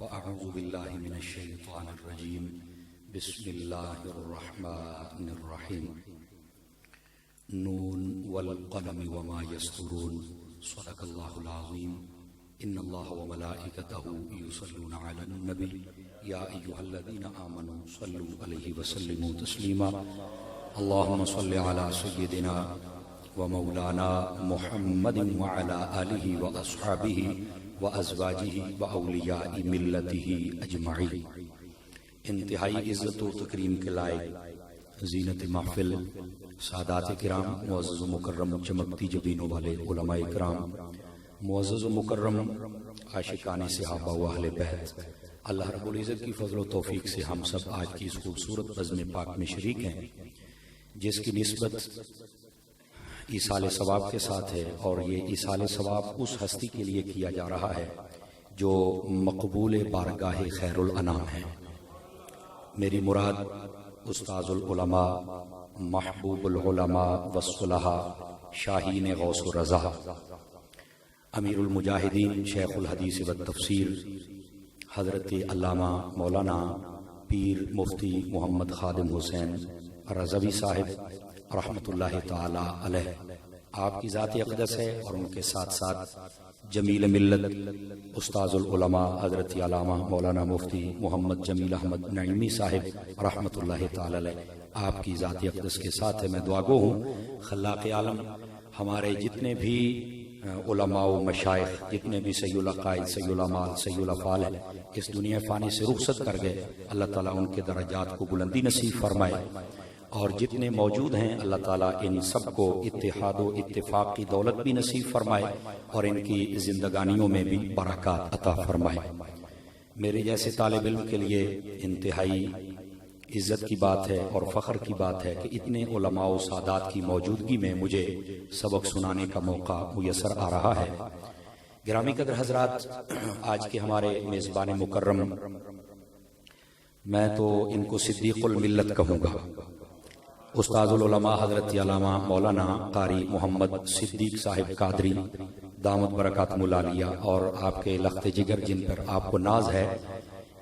फ़अऊज़ु बिल्लाहि मिनश्शैतानिर्रजीम बिस्मिल्लाहिर्रहमानिर्रहीम नून वल क़लमि वमा यस्तुरून सदक़ल्लाहुल अज़ीम इन्नल्लाहा व मलाइकतहु युसल्लूना अलन नबी या अय्युहल्लज़ीना आमनू सल्लू अलैहि व सल्लिमू तस्लीमा अल्लाहुम्मा सल्लि अला सय्यिदिना व मौलाना मुहम्मदिन व अला आलिहि व अस्हाबिहि व अज़वाजिहि व औलियाइ मिल्लतिहि अजमईन। इंतहाई इज़्ज़त व तकरीम के लायक ज़ीनत महफ़िल सादात किराम, मुअज़्ज़ज़ व मुकर्रम चमकती जबीनों वाले उलमाए किराम, मुअज़्ज़ज़ व मुकर्रम आशिकाने सहाबा व अहले बैत, अल्लाह रब्बुल इज़्ज़त की फ़ज़ल व तौफ़ीक़ से हम सब आज की इस खूबसूरत बज़्म पाक में शरीक हैं, जिसकी निस्बत ईसाले सवाब के साथ है। और ये ईसाले सवाब उस हस्ती के लिए किया जा रहा है जो मकबूल बारगाह खैरुल अनाम है। मेरी मुराद उस्ताज़ुल उलमा, महबूबुल उलमा वस्सुलहा, शाहीन गौस रज़ा, अमीरुल मुजाहिदीन, शेखुल हदीस व तफसीर, हज़रत अल्लामा मौलाना पीर मुफ्ती मोहम्मद खादिम हुसैन रज़वी साहिब रहमतुल्लाहि ताला अलैह आपकी ज़ात अक़दस है। और उनके साथ साथ जमील मिल्लत उस्ताज़ुल उलमा हज़रत अल्लामा मौलाना मुफ्ती मोहम्मद जमील अहमद नईमी साहिब रहमतुल्लाहि ताला अलैह आपकी ज़ात अक़दस के साथ है। मैं दुआगो हूँ खल्लाक़ आलम हमारे जितने भी उलमा व मशाइख, जितने भी सय्युल अक़ाइद, सय्युल अमाल, सय्युल अफ़ाल है, इस दुनिया फ़ानी से रुख़सत कर गए, अल्लाह ताला उनके दरजात को बुलंदी नसीब फरमाए। और जितने मौजूद हैं अल्लाह ताला इन सबको इत्तेहाद व इत्तिफ़ाक़ की दौलत भी नसीब फरमाए और इनकी जिंदगानियों में भी बरक़ात अता फरमाए। मेरे जैसे तालिब इल्म के लिए इंतहाई इज़्ज़त की बात है और फ़ख्र की बात है कि इतने उलमा व सादात की मौजूदगी में मुझे सबक सुनाने का मौका मुयस्सर आ रहा है। गिरामी कदर हज़रात, आज के हमारे मेज़बान मुकर्रम, मैं तो इनको सिद्दीक़ुल मिल्लत कहूँगा, उस्ताज़ुल उलमा हज़रत अल्लामा मौलाना कारी मोहम्मद सिद्दीक़ साहिब कादरी दामद बरकातुहुल आलिया, और आपके लख्त जिगर जिन पर आपको नाज है,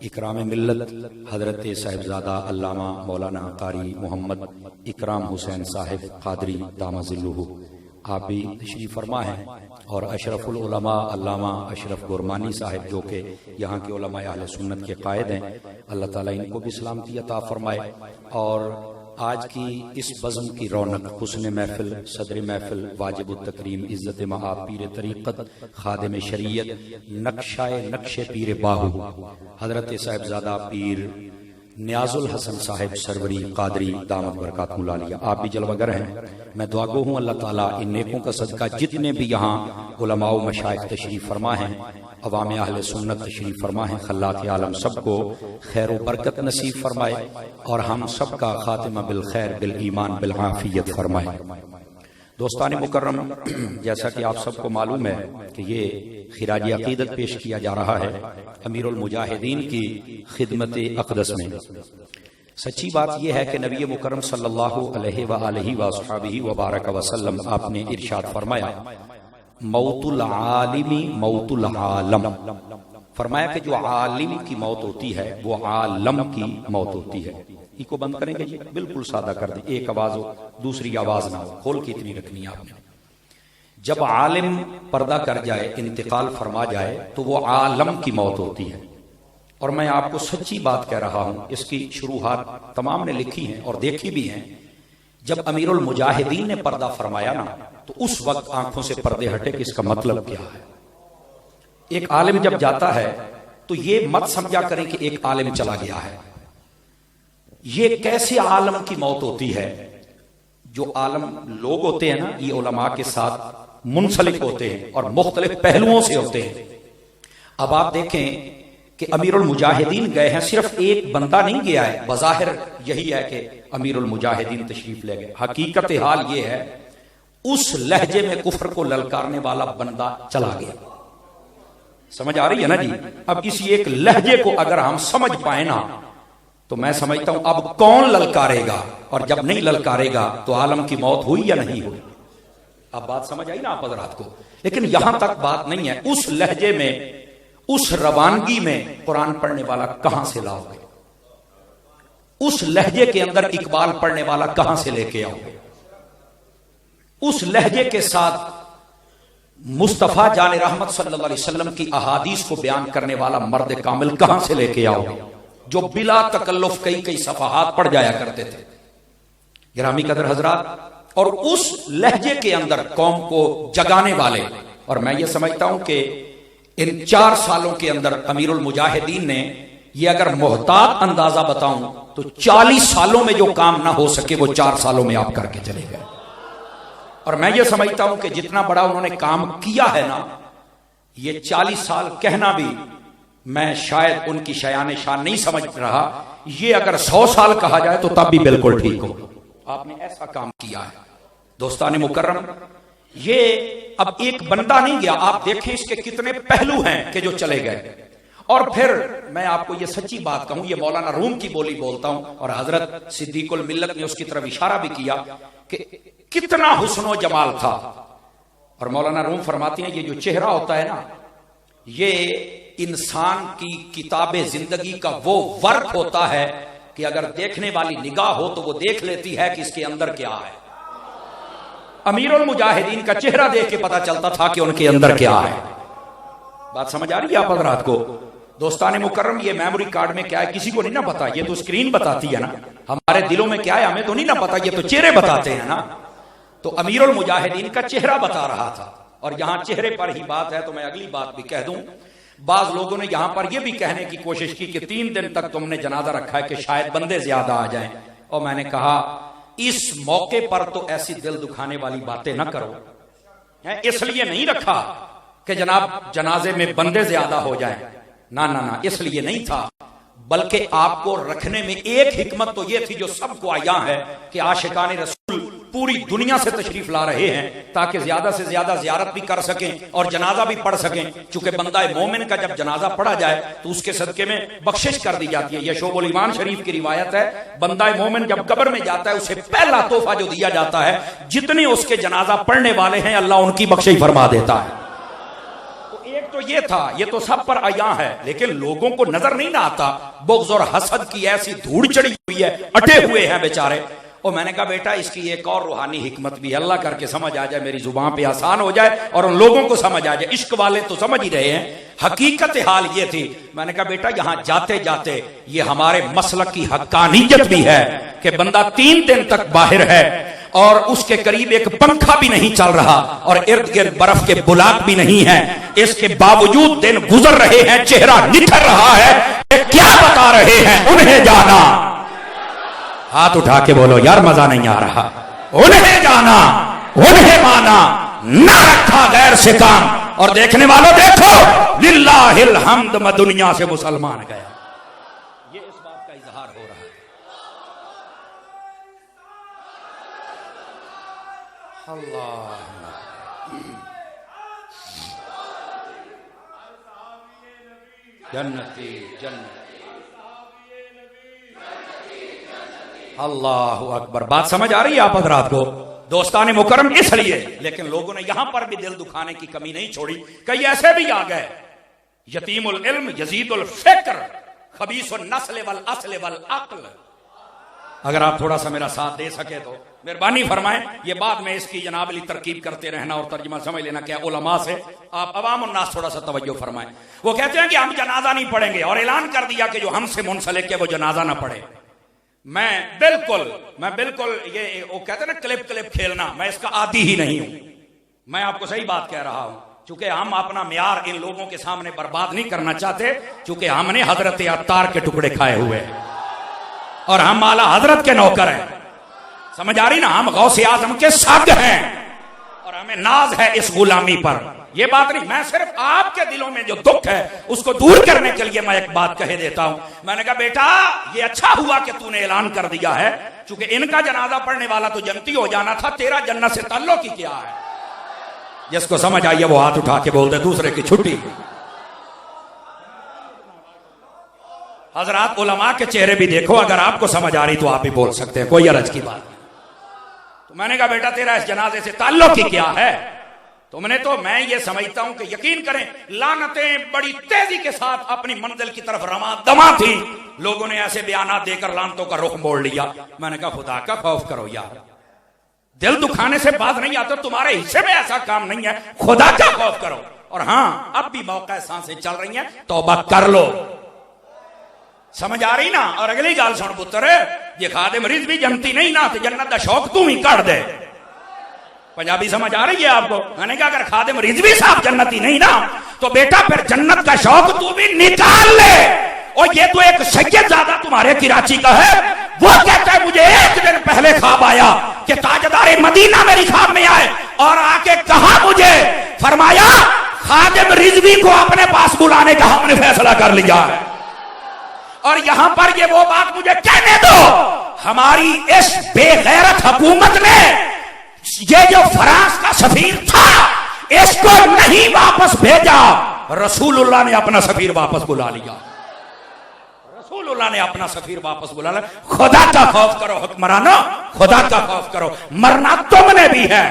इकराम मिल्लत हज़रत साहिबजादा अल्लामा मौलाना कारी मोहम्मद इकराम हुसैन साहिब कादरी दामज़िल्लुहु, आप भी तशरीफ़ फरमा हैं। और अशरफुल उलमा अल्लामा अशरफ गुरमानी साहिब, जो कि यहाँ के उलमा अहले सुन्नत के कायद हैं, अल्लाह ताला इनको भी सलामती अता फरमाए। और आज की इस बज़्म की रौनक, हुस्न महफिल, सदर महफिल, वाजिबुत तकरीम, इज़्ज़त मआब, पीर तरीक़त, खादिम शरीयत, नक्शाए नक्शे पीर बाहू हज़रत साहिबजादा पीर नियाज़ुल हसन साहिब सरवरी कादरी दामद बरकातुहुल आलिया, आप भी जलवागर हैं। मैं दुआगो हूँ अल्लाह ताला इन नेकों का सदका जितने भी यहाँ उलमा व मशाइख तशरीफ़ फरमा हैं, अवाम अहले सुन्नत तशरीफ़ फरमा है, खल्लाक़ आलम सबको खैर व बरकत नसीब फरमाए और हम सबका खातिमा बिल खैर बिल ईमान बिल आफियत फरमाए। दोस्तान मुकर्रम, जैसा कि आप सबको मालूम है कि ये खिराज अक़ीदत पेश किया जा रहा है अमीरुल मुजाहिदीन की खिदमत अक़दस में। सच्ची बात यह है कि नबी मुकर्रम सल्लल्लाहु अलैहि व आलिहि व अस्हाबिहि व बारक वसल्लम आपने इरशाद फरमाया, मौतुल आलिमी मौतुल आलम, फरमाया कि जो आलिम की मौत होती है वो आलम की मौत होती है। इको बंद करेंगे जी, बिल्कुल सादा कर दें, एक आवाज हो दूसरी आवाज ना हो, खोल के इतनी रखनी है आपने। जब आलिम पर्दा कर जाए, इंतकाल फरमा जाए, तो वो आलम की मौत होती है। और मैं आपको सच्ची बात कह रहा हूं, इसकी शुरुआत तमाम ने लिखी है और देखी भी है। जब अमीरुल मुजाहिदीन ने पर्दा फरमाया ना, तो उस वक्त आंखों से पर्दे हटे कि इसका मतलब क्या है। एक आलिम जब जाता है तो ये मत समझा करें कि एक आलिम चला गया है। ये कैसे आलम की मौत होती है? जो आलम लोग होते हैं ना, ये उलमा के साथ मुंसलिक होते हैं और मुख्तलिफ पहलुओं से होते हैं। अब आप देखें कि अमीरुल मुजाहिदीन गए हैं, सिर्फ एक बंदा नहीं गया है। बज़ाहिर यही है कि अमीरुल मुजाहिदीन तशरीफ ले गए, हकीकत हाल ये है उस लहजे में कुफ्र को ललकारने वाला बंदा चला गया। समझ आ रही है ना जी? अब इसी एक लहजे को अगर हम समझ पाए ना, तो मैं समझता हूं अब कौन ललकारेगा, और जब नहीं ललकारेगा तो आलम की मौत हुई या नहीं हुई। अब बात समझ आई ना आप हज़रात को? लेकिन यहां तक बात नहीं है। उस लहजे में उस रवानगी में कुरान पढ़ने वाला कहां से लाओगे? उस लहजे के अंदर इकबाल पढ़ने वाला कहां से लेके आओगे? उस लहजे के साथ मुस्तफा जान रहमत सल्लल्लाहु अलैहि वसल्लम की अहादीस को बयान करने वाला मर्द कामिल कहां से लेके आओगे, जो बिला तकल्लुफ कई कई सफहात पढ़ जाया करते थे? गिरामी कदर हजरात, और उस लहजे के अंदर कौम को जगाने वाले, और मैं ये समझता हूं कि इन 4 सालों के अंदर अमीरुल मुजाहिदीन ने, ये अगर मोहतात अंदाजा बताऊं तो 40 सालों में जो काम ना हो सके वो 4 सालों में आप करके चले गए। और मैं ये समझता हूं कि जितना बड़ा उन्होंने काम किया है ना, ये 40 साल कहना भी मैं शायद उनकी शयान शान नहीं समझ रहा, ये अगर 100 साल कहा जाए तो तब भी बिल्कुल ठीक हो। आपने ऐसा काम किया है दोस्तान मुकर्रम। ये अब एक बंदा नहीं गया, आप देखें इसके कितने पहलू हैं कि जो चले गए। और फिर मैं आपको ये सच्ची बात कहूं, ये मौलाना रूम की बोली बोलता हूं, और हजरत सिद्दीकुल मिल्लत ने उसकी तरफ इशारा भी किया कि कितना हुस्नो जमाल था। और मौलाना रूम फरमाती हैं, ये जो चेहरा होता है ना, ये इंसान की किताबे जिंदगी का वो वर्क होता है कि अगर देखने वाली निगाह हो तो वो देख लेती है कि इसके अंदर क्या है। अमीरुल मुजाहिदीन का चेहरा देख के पता चलता था कि उनके अंदर क्या है। बात समझ आ रही है आप हजरात को? दोस्तान मुकर्रम, ये मेमोरी कार्ड में क्या है किसी को नहीं ना पता, ये तो स्क्रीन बताती है ना। हमारे दिलों में क्या है हमें तो नहीं ना पता, ये तो चेहरे बताते हैं ना। तो अमीरुल मुजाहिदीन का चेहरा बता रहा था। और यहां चेहरे पर ही बात है तो मैं अगली बात भी कह दूं। बाज लोगों ने यहां पर यह भी कहने की कोशिश की कि 3 दिन तक तुमने जनाजा रखा है कि शायद बंदे ज्यादा आ जाएं। और मैंने कहा इस मौके पर तो ऐसी दिल दुखाने वाली बातें ना करो। इसलिए नहीं रखा कि जनाब जनाजे में बंदे ज्यादा हो जाएं, ना ना ना, इसलिए नहीं था। बल्कि आपको रखने में एक हिकमत तो यह थी जो सबको आया है कि आशिकाने रसूल पूरी दुनिया से तशरीफ ला रहे हैं ताकि ज्यादा से ज्यादा जियारत भी कर सकें और जनाजा भी पढ़ सकें। चूंकि बंदा मोमिन का जब जनाजा पढ़ा जाए तो उसके सदके में बख्शिश कर दी जाती है। यह शोबुल ईमान शरीफ की रिवायत है, बंदा मोमिन जब कब्र में जाता है उसे पहला तोहफा जो दिया जाता है, जितने उसके जनाजा पढ़ने वाले हैं अल्लाह उनकी बख्शिश फरमा देता है। तो ये था, ये तो सब पर आया है, लेकिन लोगों को नजर नहीं ना आता। बुग़्ज़ और हसद की ऐसी धूड़ चढ़ी हुई है, अटे हुए हैं बेचारे। और मैंने कहा बेटा इसकी एक और रूहानी हिकमत भी, अल्लाह करके समझ आ जाए, मेरी जुबान पे आसान हो जाए और उन लोगों को समझ आ जाए। इश्क वाले तो समझ ही रहे हैं, हकीकत हाल ये थी। मैंने कहा बेटा यहां जाते जाते ये हमारे मसलक की हक्कानियत भी है कि बंदा 3 दिन तक बाहर है और उसके करीब एक पंखा भी नहीं चल रहा और इर्द गिर्द बर्फ के बुलाक भी नहीं है। इसके बावजूद दिन गुजर रहे हैं, चेहरा निखर रहा है। क्या बता रहे हैं? उन्हें जाना। हाथ उठा के बोलो यार, मजा नहीं आ रहा। उन्हें जाना, उन्हें माना, ना रखा गैर से काम। और देखने वालों देखो, लिल्लाहिल हम्द, मैं दुनिया से मुसलमान गया। ये इस बात का इजहार हो रहा है। अल्लाह जन्नती जन्नती, अल्लाह अकबर। बात समझ आ रही है आप हजरात को? दोस्तान मुकर्रम इसलिए, लेकिन लोगों ने यहां पर भी दिल दुखाने की कमी नहीं छोड़ी। कई ऐसे भी आ गए, यतीमुल इल्म यजीदुल फिक्र खबीसुन नस्ल वल अस्ल वल अक्ल। अगर आप थोड़ा सा मेरा साथ दे सके तो मेहरबानी फरमाएं। ये बाद में इसकी जनाबली तरकीब करते रहना और तर्जुमा समझ लेना क्या उलमा से आप अवाम उन्नास थोड़ा सा तवज्जो फरमाएं। वो कहते हैं कि हम जनाजा नहीं पढ़ेंगे और ऐलान कर दिया कि जो हमसे मुंसलिक है वो जनाजा ना पढ़े। मैं बिल्कुल ये वो कहते हैं ना क्लिप क्लिप खेलना, मैं इसका आदी ही नहीं हूं। मैं आपको सही बात कह रहा हूं, चूंकि हम अपना म्यार इन लोगों के सामने बर्बाद नहीं करना चाहते, चूंकि हमने हजरत अत्तार के टुकड़े खाए हुए हैं और हम आला हजरत के नौकर हैं। समझ आ रही ना? हम गौसे आजम के साथ हैं और हमें नाज है इस गुलामी पर। ये बात नहीं, मैं सिर्फ आपके दिलों में जो दुख है उसको दूर करने के लिए मैं एक बात कह देता हूं। मैंने कहा बेटा ये अच्छा हुआ कि तूने ऐलान कर दिया है, क्योंकि इनका जनाजा पढ़ने वाला तो जन्नती हो जाना था, तेरा जन्नत से ताल्लुक ही क्या है? जिसको समझ आई है वो हाथ उठा के बोल दे, दूसरे की छुट्टी। हजरात उलमा के चेहरे भी देखो, अगर आपको समझ आ रही तो आप भी बोल सकते हैं, कोई अर्ज की बात नहीं। तो मैंने कहा बेटा तेरा इस जनाजे से ताल्लुक ही क्या है? तुमने तो, मैं ये समझता हूं कि यकीन करें, लानतें बड़ी तेजी के साथ अपनी मंजिल की तरफ रमा दमा थी। लोगों ने ऐसे बयानात देकर लानतों का रुख मोड़ लिया। मैंने कहा खुदा का खौफ करो यार, दिल दुखाने से बात नहीं आता, तुम्हारे हिस्से में ऐसा काम नहीं है, खुदा का खौफ करो। और हाँ, अब भी मौका, सांसें चल रही हैं, तौबा कर लो। समझ आ रही ना? और अगली गाल सुन पुत्र, ये खादिम रिजवी जनती नहीं ना, तो जन्नत का शौक तू ही कर दे। पंजाबी समझ आ रही है आपको? मैंने कहा अगर खादिम रिजवी साहब जन्नती नहीं ना, तो बेटा फिर जन्नत का शौक तू भी निकाल ले। और ये तो एक सैयदजादा तुम्हारे कराची का है, वो कहता है मुझे एक दिन पहले ख्वाब आया कि ताजदारे मदीना मेरी ख्वाब में आए और आके कहा मुझे, फरमाया खादिम रिजवी को अपने पास बुलाने का हमने फैसला कर लिया है। और यहां पर ये वो बात मुझे कहने दो, हमारी इस बेगैरत हुकूमत ने ये जो फ्रांस का सफीर था इसको नहीं वापस भेजा, रसूलुल्लाह ने अपना सफीर वापस बुला लिया। रसूलुल्लाह ने अपना सफीर वापस बुला लिया। खुदा का खौफ करो हुक्मरानो, खुदा का खौफ करो, मरना तुमने भी है।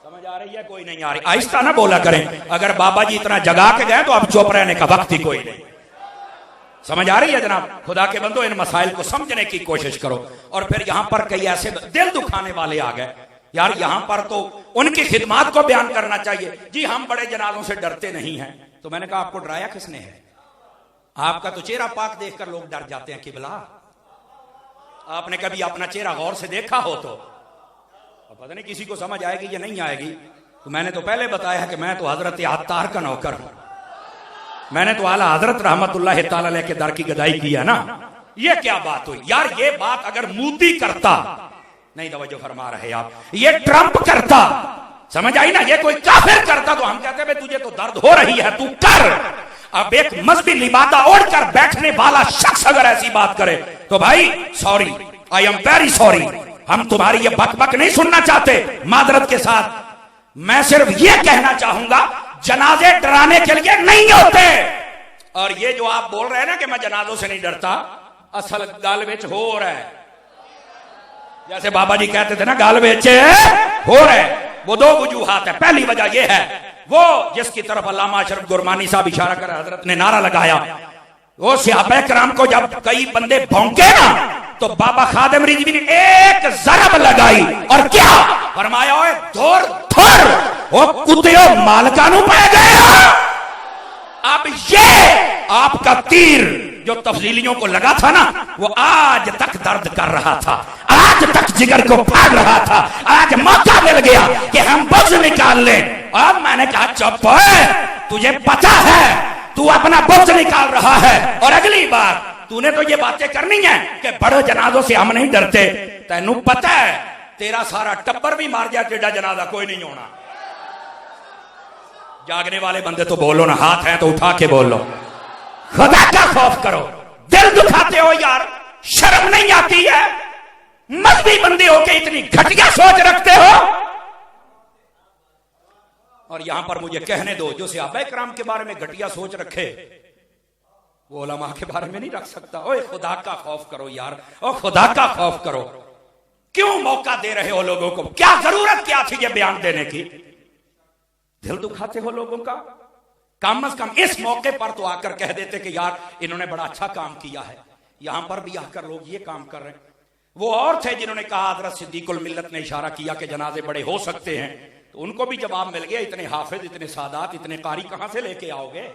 समझ आ रही है? कोई नहीं आ रही? आहिस्ता ना बोला करें, अगर बाबा जी इतना जगा के गए तो अब चुप रहने का वक्त ही कोई नहीं। समझ आ रही है जनाब? खुदा के बंदो, इन मसाइल को समझने की कोशिश करो। और फिर यहां पर कई ऐसे दिल दुखाने वाले आ गए यार, यहां पर तो उनकी खिदमत को बयान करना चाहिए। जी हम बड़े जनाजों से डरते नहीं हैं। तो मैंने कहा आपको डराया किसने है? आपका तो चेहरा पाक देखकर लोग डर जाते हैं। किबला, आपने कभी अपना चेहरा गौर से देखा हो तो पता नहीं किसी को समझ आएगी या नहीं आएगी। तो मैंने तो पहले बताया कि मैं तो हजरत अत्तार का नौकर हूं। मैंने तो आला हजरत रहमतुल्लाह तआला अलैह के दर की गदाई की है ना। ये क्या बात हुई यार? ये बात अगर मोदी करता, नहीं तवज्जो फरमा रहे आप, ये ट्रंप करता, समझ आई ना, ये कोई काफिर करता तो हम कहते भाई तुझे तो दर्द हो रही है, तू कर। अब एक मजहबी लिबादा ओढ़कर बैठने वाला शख्स अगर ऐसी बात करे तो भाई sorry, I am very sorry, हम तुम्हारी ये बकबक नहीं सुनना चाहते, मादरत के साथ। मैं सिर्फ ये कहना चाहूंगा, जनाजे डराने के लिए नहीं होते। और ये जो आप बोल रहे हैं ना कि मैं जनाजों से नहीं डरता, असल गाल बेच हो रहा है। जैसे बाबा जी कहते थे ना, गाल बेच हो रहा है। वो दो वजूहात है। पहली वजह ये है, वो जिसकी तरफ अल्लामा अशरफ गुरमानी साहब इशारा कर हजरत ने नारा लगाया, वो सहाबा किराम को जब कई बंदे भौंके ना, तो बाबा खादिम रिजवी ने एक जरब लगाई और क्या फरमाया, ओए धोर धोर, वो कुत्ते मालकानू पै गया। अब ये आपका तीर जो तफजीलियों को लगा था ना, वो आज तक दर्द कर रहा था, आज तक जिगर को फाड़ रहा था। आज मौका मिल गया कि हम बुझ निकाल लें। अब मैंने कहा चुप है, तुझे पता है तू अपना बुझ निकाल रहा है। और अगली बार तूने तो ये बातें करनी है कि बड़े जनाजों से हम नहीं डरते। तेनू पता है तेरा सारा टब्बर भी मार जाए, टेढ़ा जनाजा कोई नहीं होना। जागने वाले बंदे तो बोलो ना, हाथ है तो उठा के बोलो, खुदा का खौफ करो। दिल दुखाते हो यार, शर्म नहीं आती है? मजहबी बंदे हो के इतनी घटिया सोच रखते हो। और यहां पर मुझे कहने दो, जो सहाबा किराम के बारे में घटिया सोच रखे, वो उलमा के बारे में नहीं रख सकता। ओए खुदा का खौफ करो यार, ओ खुदा का खौफ करो। क्यों मौका दे रहे हो लोगों को? क्या जरूरत क्या थी ये बयान देने की? दिल दुखाते हो लोगों का। कम से कम इस मौके पर तो आकर कह देते कि यार इन्होंने बड़ा अच्छा काम किया है। यहां पर भी आकर लोग ये काम कर रहे हैं। वो और थे जिन्होंने कहा, हजरत सिद्दीकुल मिल्लत ने इशारा किया कि जनाजे बड़े हो सकते हैं, तो उनको भी जवाब मिल गया, इतने हाफिज, इतने सादात, इतने कारी कहां से लेके आओगे?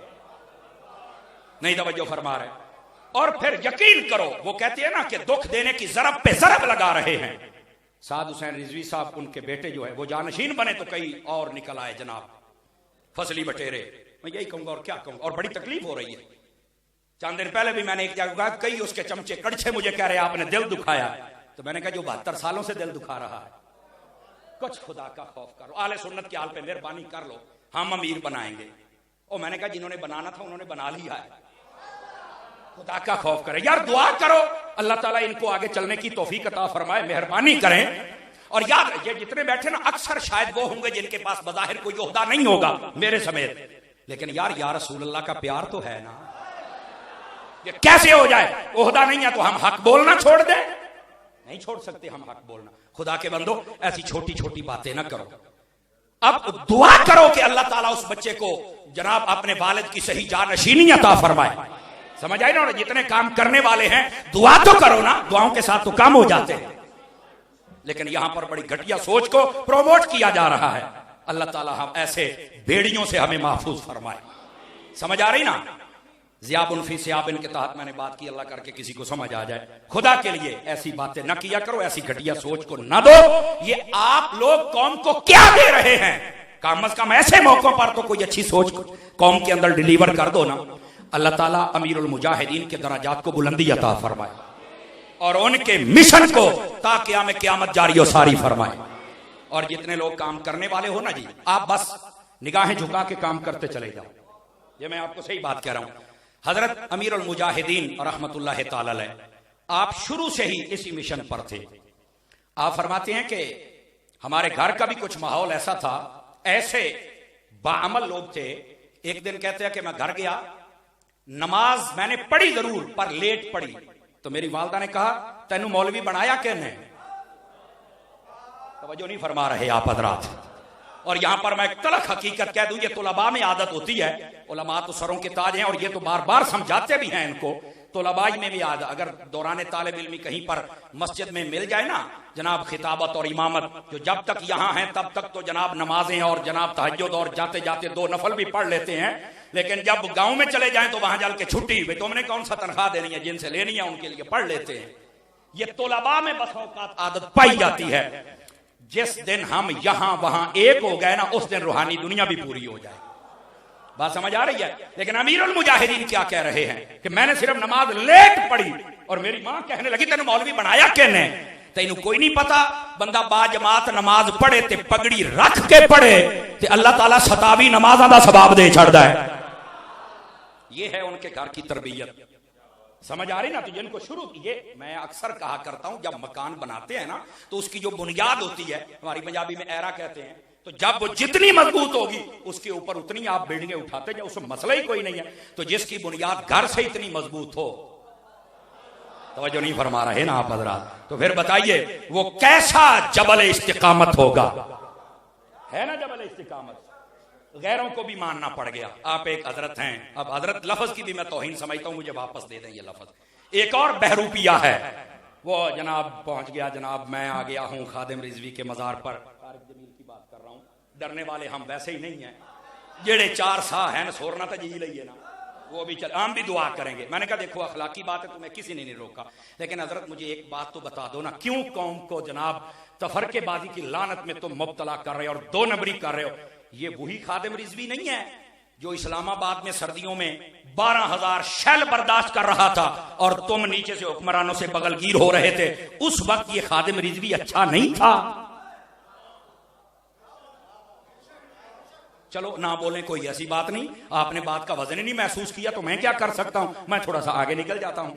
नहीं तवज्जो फरमा रहे। और फिर यकीन करो, वो कहते हैं ना कि दुख देने की जरब पे जरब लगा रहे हैं। साद हुसैन रिजवी साहब, उनके बेटे जो है वो जानशीन बने तो कई और निकल आए जनाब, फसली बटेरे। मैं यही कहूंगा और क्या कहूंगा। और बड़ी तकलीफ हो रही है। चंद दिन पहले भी मैंने एक जगह कहा, कई उसके चमचे कड़छे मुझे कह रहे आपने दिल दुखाया। तो मैंने कहा जो 72 सालों से दिल दुखा रहा है, कुछ खुदा का खौफ करो। आले सुन्नत के हाल पे मेहरबानी कर लो, हम अमीर बनाएंगे। और मैंने कहा जिन्होंने बनाना था उन्होंने बना लिया है, खुदा का खौफ करें यार, दुआ करो अल्लाह ताला इनको आगे चलने की तौफीक अता फरमाए, मेहरबानी करें। और याद ये जितने बैठे ना, अक्सर शायद वो होंगे जिनके पास बज़ाहिर कोई ओहदा नहीं होगा, मेरे समेत, लेकिन यार या रसूल अल्लाह का प्यार तो है ना। ये कैसे हो जाए? ओहदा नहीं है तो हम हक बोलना छोड़ दें? नहीं छोड़ सकते हम हक बोलना। खुदा के बंदो, ऐसी छोटी छोटी बातें ना करो। अब दुआ करो कि अल्लाह ताला उस बच्चे को जनाब अपने वालिद की सही जानशीनी अता फरमाए। समझ आई ना? जितने काम करने वाले हैं दुआ तो करो ना, दुआओं के साथ तो काम हो जाते हैं। लेकिन यहां पर बड़ी घटिया सोच को प्रमोट किया जा रहा है। अल्लाह ताला हम ऐसे भेड़ियों से हमें महफूज फरमाए। समझ आ रही ना? ज़ियाबुन फी सियाबिन के तहत मैंने बात की, अल्लाह करके किसी को समझ आ जाए। खुदा के लिए ऐसी बातें न किया करो, ऐसी घटिया सोच को न दो। ये आप लोग कौम को क्या दे रहे हैं? कम अज कम ऐसे मौकों पर तो कोई अच्छी सोच कौम के अंदर डिलीवर कर दो ना। अल्लाह ताला अमीरुल मुजाहिदीन के दराजात को बुलंदी अता फरमाए और उनके मिशन को ता क़यामत जारी और सारी फरमाए। और जितने लोग काम करने वाले हो ना जी, आप बस निगाहें झुका के काम करते चले जाओ। ये मैं आपको सही बात कह रहा हूं। हजरत अमीरुल मुजाहिदीन रहमतुल्लाह ताला अलैह, आप शुरू से ही इसी मिशन पर थे। आप फरमाते हैं कि हमारे घर का भी कुछ माहौल ऐसा था, ऐसे बाअमल लोग थे। एक दिन कहते हैं कि मैं घर गया, नमाज मैंने पढ़ी जरूर पर लेट पढ़ी, तो मेरी वालदा ने कहा तेनू मौलवी बनाया किसने? तवज्जो नहीं फरमा रहे आप हजरात। और यहां पर मैं एक तलख हकीकत कह दूं, ये तुलबा में आदत होती है, उलमा तो सरों के ताज हैं और ये तो बार बार समझाते भी हैं इनको। तुलबाई में भी आदत, अगर दौरान तालिब इल्मी कहीं पर मस्जिद में मिल जाए ना जनाब खिताबत और इमामत, जो जब तक यहां है तब तक तो जनाब नमाजें और जनाब तहज्जुद और जाते जाते 2 नफल भी पढ़ लेते हैं। लेकिन जब गांव में चले जाएं तो वहां जल के छुट्टी, भाई तुमने कौन सा तनख्वाह देनी है, जिनसे लेनी है उनके लिए पढ़ लेते हैं। ये तुलबा में बस औकात आदत पाई जाती है। जिस दिन हम यहां वहां एक हो गए ना, उस दिन रूहानी दुनिया भी पूरी हो जाए। बात समझ आ रही है? लेकिन अमीरुल मुजाहिदीन क्या कह रहे हैं कि मैंने सिर्फ नमाज लेट पढ़ी और मेरी मां कहने लगी तेन मौलवी बनाया किसने? तेन कोई नहीं पता, बंदा बाजमात नमाज पढ़े ते पगड़ी रख के पढ़े ते अल्लाह ताला 27 नमाज़ां दा सवाब दे छड़दा है। ये है उनके घर की तरबियत। समझ आ रही ना? तो जिनको शुरू किए, मैं अक्सर कहा करता हूं जब मकान बनाते हैं ना तो उसकी जो बुनियाद होती है, हमारी पंजाबी में ऐरा कहते हैं, तो जब वो जितनी मजबूत होगी उसके ऊपर उतनी आप बिल्डिंगें उठाते जाओ, उसमें मसला ही कोई नहीं है। तो जिसकी बुनियाद घर से इतनी मजबूत हो, तवज्जो नहीं फरमा रहे ना आप हजरात, तो फिर बताइए वो कैसा जबल इस्तिकामत होगा? है ना जबल इस्तिकामत? गैरों को भी मानना पड़ गया। आप एक हजरत हैं, अब हजरत लफ्ज की भी मैं तौहीन समझता हूं, मुझे वापस दे दें ये लफ्ज। एक और बहरूपिया है, वो जनाब पहुंच गया, जनाब मैं आ गया हूं खादिम रिजवी के मजार पर, तारिक जमील की बात कर रहा हूं। डरने वाले हम वैसे ही नहीं हैं, जेड़े 4 सा है सोरना तो जी लइए ना, वो भी चल, हम भी दुआ करेंगे। मैंने कहा देखो अखलाकी बात है, तुम्हें किसी ने नहीं रोका, लेकिन हजरत मुझे एक बात तो बता दो ना, क्यों कौम को जनाब तफरकेबाजी की लानत में तुम मुब्तला कर रहे हो और 2 नंबरी कर रहे हो? ये वही खादिम रिजवी नहीं है जो इस्लामाबाद में सर्दियों में 12,000 शैल बर्दाश्त कर रहा था और तुम नीचे से हुक्मरानों से बगलगीर हो रहे थे? उस वक्त ये खादिम रिजवी अच्छा नहीं था? चलो ना बोलें, कोई ऐसी बात नहीं, आपने बात का वजन ही नहीं महसूस किया तो मैं क्या कर सकता हूं, मैं थोड़ा सा आगे निकल जाता हूं।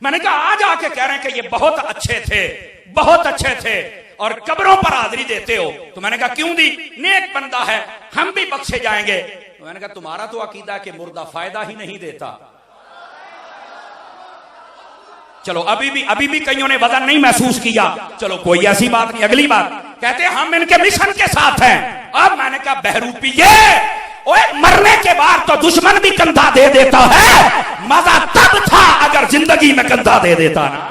मैंने कहा आज आके कह रहे हैं कि ये बहुत अच्छे थे, बहुत अच्छे थे और कब्रों पर हाजिरी देते हो। तो मैंने कहा क्यों दी? नेक बंदा है, हम भी बख्शे जाएंगे। तो मैंने कहा तुम्हारा तो अकीदा है कि मुर्दा फायदा ही नहीं देता। चलो अभी भी कईयों ने वजन नहीं महसूस किया, चलो कोई ऐसी बात नहीं। अगली बात कहते हम इनके मिशन के साथ हैं। अब मैंने कहा बहरूपिये, ओए मरने के बाद तो दुश्मन भी कंधा दे देता है, मजा तब था अगर जिंदगी में कंधा दे देता ना।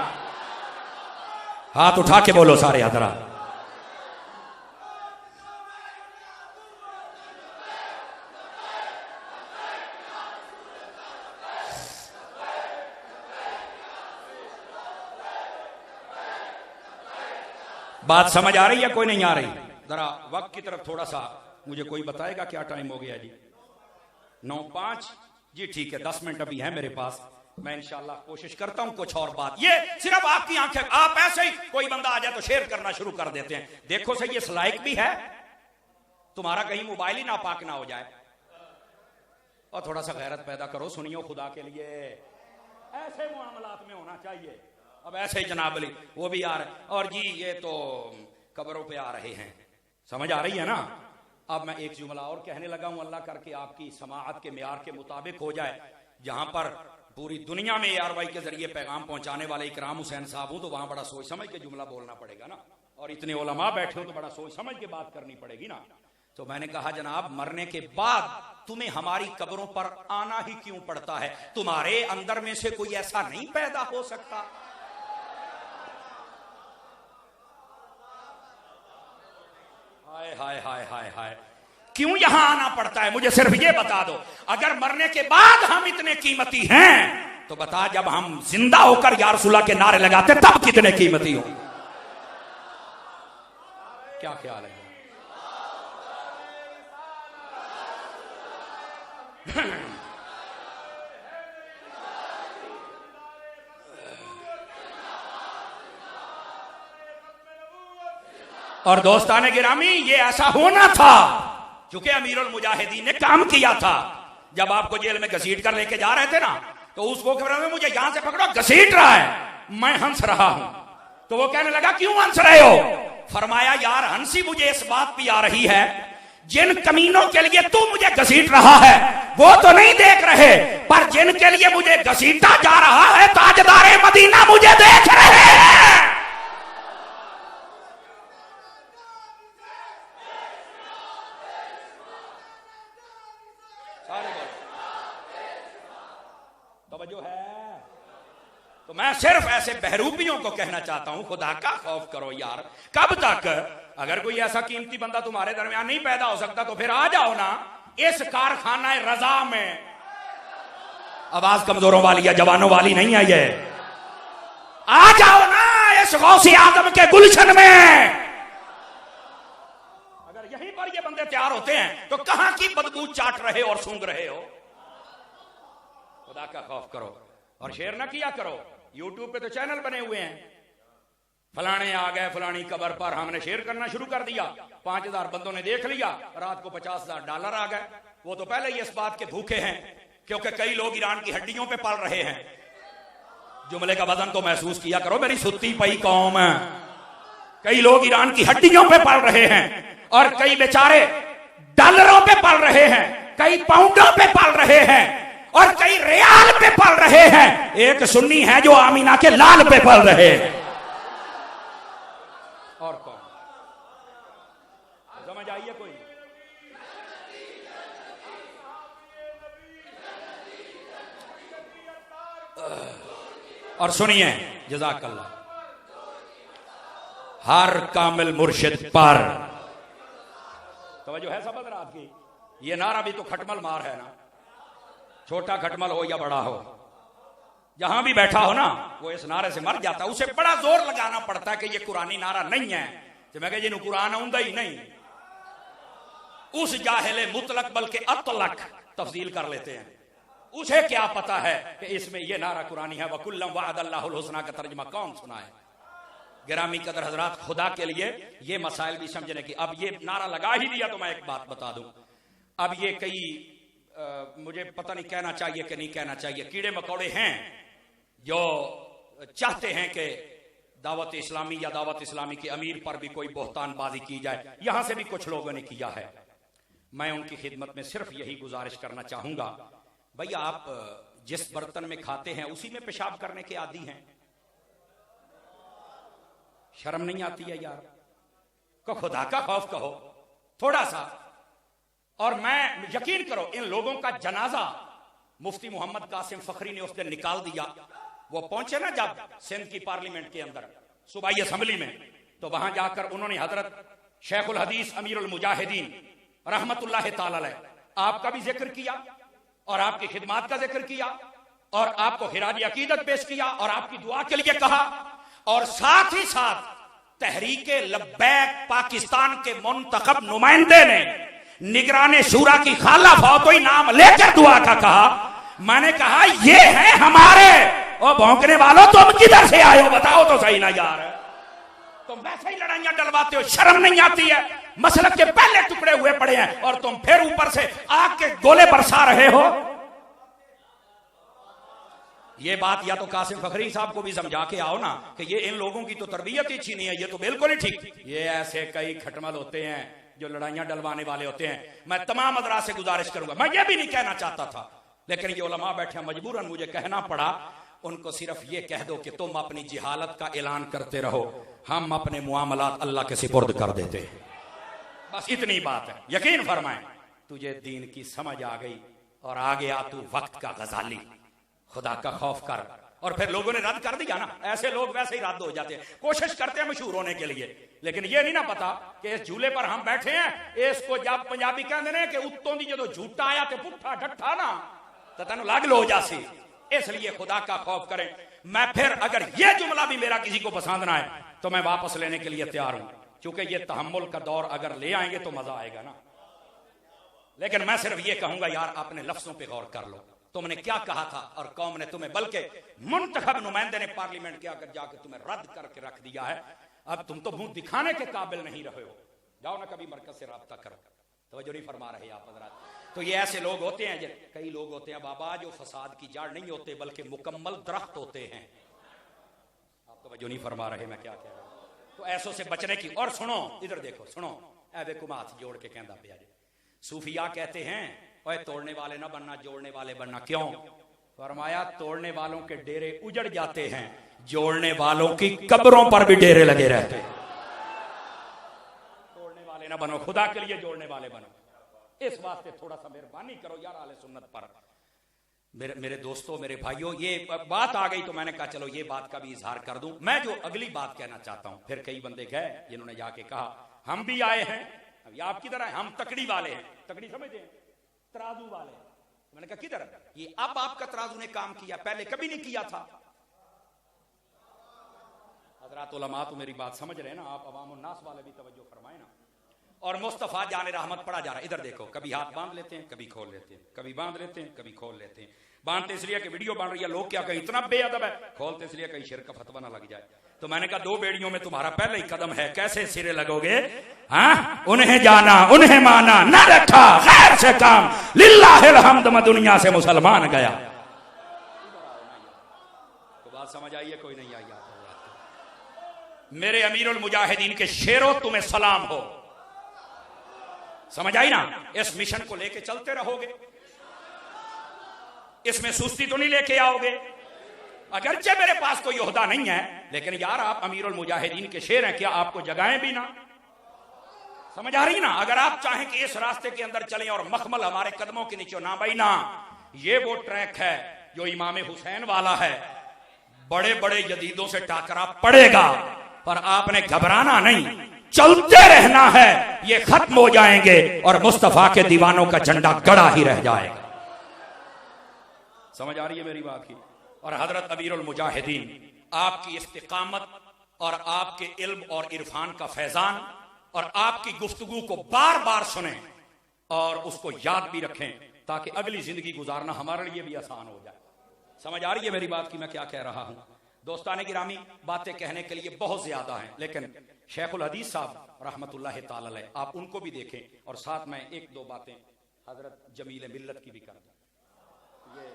हाथ उठा के बोलो सारे हजरात। बात समझ आ रही है कोई नहीं आ रही? जरा वक्त की तरफ थोड़ा सा मुझे कोई बताएगा क्या टाइम हो गया जी? 9:05 जी, ठीक है, 10 मिनट अभी है मेरे पास। मैं इंशाल्लाह कोशिश करता हूं कुछ और बात, ये सिर्फ आपकी आंखें, आप ऐसे ही कोई बंदा आ जाए तो शेयर करना शुरू कर देते हैं। देखो सही ये लायक भी है, तुम्हारा कहीं मोबाइल ही नापाक ना हो जाए। और थोड़ा सा गैरत पैदा करो, सुनियो खुदा के लिए, ऐसे मामलात में होना चाहिए। अब ऐसे ही जनाब अली वो भी आ रहे, और जी ये तो कब्रों पे आ रहे हैं, समझ आ रही है ना? अब मैं एक जुमला और कहने लगा हूं, अल्लाह करके आपकी समाअत के मेयार के मुताबिक हो जाए। जहां पर पूरी दुनिया में ARY के जरिए पैगाम पहुंचाने वाले इकराम हुसैन साहब हूं, तो वहां बड़ा सोच समझ के जुमला बोलना पड़ेगा ना। और इतने उलमा बैठे हो तो बड़ा सोच समझ के बात करनी पड़ेगी ना। तो मैंने कहा जनाब मरने के बाद तुम्हें हमारी कब्रों पर आना ही क्यों पड़ता है? तुम्हारे अंदर में से कोई ऐसा नहीं पैदा हो सकता? हाय हाय हाय हाय हाय, क्यों यहां आना पड़ता है? मुझे सिर्फ ये बता दो, अगर मरने के बाद हम इतने कीमती हैं तो बता जब हम जिंदा होकर या रसूलुल्लाह के नारे लगाते तब कितने कीमती हो? क्या ख्याल है? और दोस्ताने गिरामी, ये ऐसा होना था क्योंकि अमीरुल मुजाहिदीन ने काम किया था। जब आपको जेल में घसीट कर लेके जा रहे थे ना, तो उस वो खबर में मुझे यहां से पकड़ो, घसीट रहा है, मैं हंस रहा हूं। तो वो कहने लगा क्यों हंस रहे हो? फरमाया यार हंसी मुझे इस बात पे आ रही है, जिन कमीनों के लिए तू मुझे घसीट रहा है वो तो नहीं देख रहे, पर जिनके लिए मुझे घसीटा जा रहा है ताजदारे मदीना मुझे देख रहे हैं। तवज्जो है? तो मैं सिर्फ ऐसे बहरूपियों को कहना चाहता हूं, खुदा का खौफ करो यार। कब तक? अगर कोई ऐसा कीमती बंदा तुम्हारे दरमियान नहीं पैदा हो सकता तो फिर आ जाओ ना इस कारखाना रजा में। आवाज कमजोरों वाली या जवानों वाली नहीं आई है, आ जाओ ना इस गौसे आदम के गुलशन में। अगर यहीं पर ये बंदे तैयार होते हैं तो कहां की बदबू चाट रहे और सूंघ रहे हो? खुदा का खौफ करो और शेयर ना किया करो। यूट्यूब पे तो चैनल बने हुए हैं, फलाने आ गए फलानी कबर पर, हमने शेयर करना शुरू कर दिया, 5000 बंदों ने देख लिया, रात को $50,000 आ गए। वो तो पहले ही इस बात के भूखे हैं क्योंकि कई लोग ईरान की हड्डियों पे पल रहे हैं। जुमले का वजन तो महसूस किया करो मेरी सुत्ती पई कौम। कई लोग ईरान की हड्डियों पे पल रहे हैं और कई बेचारे डॉलरों पे पल रहे हैं, कई पाउंडों पे पल रहे हैं और कई रियाल पे पल रहे हैं। एक सुन्नी है जो आमीना के लाल पे पल रहे हैं। और कौन? समझ आइए कोई? और सुनिए, जज़ाकल्लाह, हर कामिल मुर्शिद पर तवज्जो है सब रात की। ये नारा भी तो खटमल मार है ना, छोटा खटमल हो या बड़ा हो, जहां भी बैठा हो ना वो इस नारे से मर जाता। उसे बड़ा जोर लगाना पड़ता है कि ये कुरानी नारा नहीं है। तो मैं कह जिन्हों कुरान आउंदा ही नहीं, उस जाहिले मुतलक बल्कि अतलक तफसील कर लेते हैं। उसे क्या पता है कि इसमें यह नारा कुरानी है। वकुल्लम वअदल्लाहुल हुस्ना का तर्जुमा कौन सुना है? गिरामी कदर हजरात, खुदा के लिए ये मसाइल भी समझने की। अब ये नारा लगा ही दिया तो मैं एक बात बता दूं, अब ये कई मुझे पता नहीं कहना चाहिए कि नहीं कहना चाहिए, कीड़े मकोड़े हैं जो चाहते हैं कि दावत इस्लामी या दावत इस्लामी के अमीर पर भी कोई बोहतानबाजी की जाए। यहां से भी कुछ लोगों ने किया है। मैं उनकी खिदमत में सिर्फ यही गुजारिश करना चाहूंगा, भैया आप जिस बर्तन में खाते हैं उसी में पेशाब करने के आदी हैं। शर्म नहीं आती है यार? को खुदा का खौफ कहो थोड़ा सा। और मैं यकीन करो इन लोगों का जनाजा मुफ्ती मोहम्मद कासिम फखरी ने उस दिन निकाल दिया। वो पहुंचे ना जब सिंध की पार्लियामेंट के अंदर सूबाई असेंबली में, तो वहां जाकर उन्होंने हजरत शेखुल हदीस अमीरुल मुजाहिदीन रहमतुल्लाह ताला अलैह आपका भी जिक्र किया और आपकी खिदमत का जिक्र किया और आपको खिराज अकीदत पेश किया और आपकी दुआ के लिए कहा। और साथ ही साथ तहरीके लब्बैक पाकिस्तान के मुंतखब नुमाइंदे ने निगराने शूरा की खाला फौतोई नाम लेकर दुआ का कहा। मैंने कहा ये है हमारे, और भौंकने वालों तुम किधर से आए हो बताओ तो सही ना यार। तुम वैसे ही लड़ाइयां डलवाते हो, शर्म नहीं आती है? मसलक के पहले टुकड़े हुए पड़े हैं और तुम फिर ऊपर से आग के गोले बरसा रहे हो। ये बात या तो कासिम फखरी साहब को भी समझा के आओ ना कि ये इन लोगों की तो तरबियत ही अच्छी नहीं है, ये तो बिल्कुल ही ठीक। ये ऐसे कई खटमल होते हैं जो लड़ाइयां डलवाने वाले होते हैं। मैं तमाम अदरा से गुजारिश करूंगा, मैं ये भी नहीं कहना चाहता था लेकिन ये उलमा बैठे मजबूरन मुझे कहना पड़ा। उनको सिर्फ ये कह दो कि तुम अपनी जिहालत का ऐलान करते रहो, हम अपने मुआमलात अल्लाह के सिपुर्द कर देते हैं। बस इतनी बात है। यकीन फरमाएं तुझे दीन की समझ आ गई और आ गया तू वक्त का गजाली। खुदा का खौफ कर। और फिर लोगों ने रद्द कर दिया ना, ऐसे लोग वैसे ही रद्द हो जाते हैं, कोशिश करते हैं मशहूर होने के लिए, लेकिन ये नहीं ना पता कि इस झूले पर हम बैठे हैं, इसको जब पंजाबी कहते हैं कि उत्तों दी जो झूठा आया तो पुट्ठा डट्ठा ना तो तेन लग लो जासी। इसलिए खुदा का खौफ करें। मैं फिर अगर ये जुमला भी मेरा किसी को पसंद ना आए तो मैं वापस लेने के लिए तैयार हूं, क्योंकि ये तहम्मुल का दौर अगर ले आएंगे तो मजा आएगा ना। लेकिन मैं सिर्फ ये कहूंगा यार अपने लफ्जों पे गौर कर लो, तुमने क्या कहा था और कौम ने तुम्हें, बल्कि मुंतखब नुमाइंदे ने पार्लियामेंट के आकर जाकर तुम्हें रद्द करके रख दिया है। अब तुम तो मुंह दिखाने के काबिल नहीं रहे हो। जाओ ना कभी मरकज से राब्ता करो। तवज्जो नहीं फरमा रहे आप हज़रात। तो ये ऐसे लोग होते हैं, कई लोग होते हैं बाबा जो फसाद की जड़ नहीं होते बल्कि मुकम्मल दरख्त होते हैं। आप तवज्जो नहीं फरमा रहे मैं क्या कह रहा हूं। तो ऐसों से बचने की। और सुनो इधर देखो, सुनो ऐ देखो हाथ जोड़ के कहता पिया जी। सूफिया कहते हैं ओए तोड़ने वाले ना बनना, जोड़ने वाले बनना। क्यों? फरमाया तोड़ने वालों के डेरे उजड़ जाते हैं, जोड़ने वालों की कब्रों पर भी डेरे लगे रहते हैं। तोड़ने वाले ना बनो, खुदा के लिए जोड़ने वाले बनो। इस वास्ते थोड़ा सा मेहरबानी करो यार आले सुन्नत पर। मेरे दोस्तों, मेरे भाइयों, ये बात आ गई तो मैंने कहा चलो ये बात का भी इजहार कर दूं। मैं जो अगली बात कहना चाहता हूं, फिर कई बंदे गए जिन्होंने जाके कहा हम भी आए हैं, अभी आप किधर आए? हम तकड़ी वाले हैं। तकड़ी समझते हैं? तराजू वाले। मैंने कहा किधर? ये अब आपका तराजू ने काम किया, पहले कभी नहीं किया था। हजरात उलमा तो मेरी बात समझ रहे हैं ना, आप अवाम उन्नास वाले भी तवज्जो फरमाए ना। और मुस्तफा जाने रहमत पड़ा जा रहा है। इधर देखो, कभी हाथ बांध लेते हैं, कभी खोल लेते हैं, कभी बांध लेते हैं, कभी खोल लेते हैं। बांधते इसलिए कि वीडियो बन रही है, लोग क्या कहें इतना बेअदब है। खोलते इसलिए कहीं शिर्क का फतवा ना लग जाए। तो मैंने कहा दो बेड़ियों में तुम्हारा पहले ही कदम है, कैसे सिरे लगोगे? हाँ, उन्हें जाना उन्हें माना, न रखा खैर से काम, लिल्लाहिल हम्द, मैं दुनिया से मुसलमान गया। तो बात समझ आई है? कोई नहीं आई? मेरे अमीरुल मुजाहिदीन के शेरों तुम्हें सलाम हो। समझ आई ना? इस मिशन को लेके चलते रहोगे, इसमें सुस्ती तो नहीं लेके आओगे। अगरचे मेरे पास कोई ओहदा नहीं है, लेकिन यार आप अमीरुल मुजाहिदीन के शेर हैं, क्या आपको जगाएं भी ना? समझ आ रही ना? अगर आप चाहें कि इस रास्ते के अंदर चलें और मखमल हमारे कदमों के नीचे ना भाई ना, ये वो ट्रैक है जो इमाम हुसैन वाला है। बड़े बड़े जदीदों से टाकरा पड़ेगा, पर आपने घबराना नहीं, चलते रहना है। ये खत्म हो जाएंगे और मुस्तफा के दीवानों का झंडा गड़ा ही रह जाएगा। समझ आ रही है मेरी बात की? और हजरत अमीरुल मुजाहिदीन आपकी इस्तिकामत और आपके इल्म और इरफान का फैजान और आपकी गुफ्तगू को बार बार सुने और उसको याद भी रखें, ताकि अगली जिंदगी गुजारना हमारे लिए भी आसान हो जाए। समझ आ रही है मेरी बात की मैं क्या कह रहा हूं? दोस्ताने गिरामी, बातें कहने के लिए बहुत ज्यादा हैं, लेकिन शेखुल हदीस साहब रहमतुल्लाह ताला अलैह, आप उनको भी देखें। और साथ में एक दो बातें हजरत जमील मिल्लत की भी कर दें। ये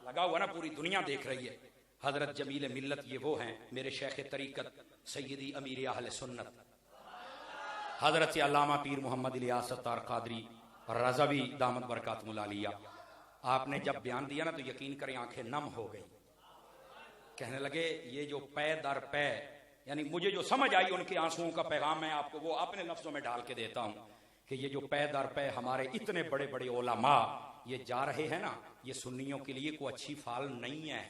लगा हुआ ना, पूरी दुनिया देख रही है। हजरत जमील मिल्लत ये वो हैं मेरे शेख तरीकत सैयदी अमीर अहले सुन्नत हजरत अल्लामा पीर मोहम्मद इलियास सत्तार कादरी रज़वी दामत बरकातुहुल आलिया। आपने जब बयान दिया ना तो यकीन करें आंखें नम हो गई। कहने लगे ये जो पै दर पै, यानी मुझे जो समझ आई उनके आंसुओं का पैगाम मैं आपको वो अपने लफ्जों में डाल के देता हूं कि ये जो पै दर पै हमारे इतने बड़े बड़े उलमा ये जा रहे हैं ना, ये सुन्नियों के लिए कोई अच्छी फाल नहीं है।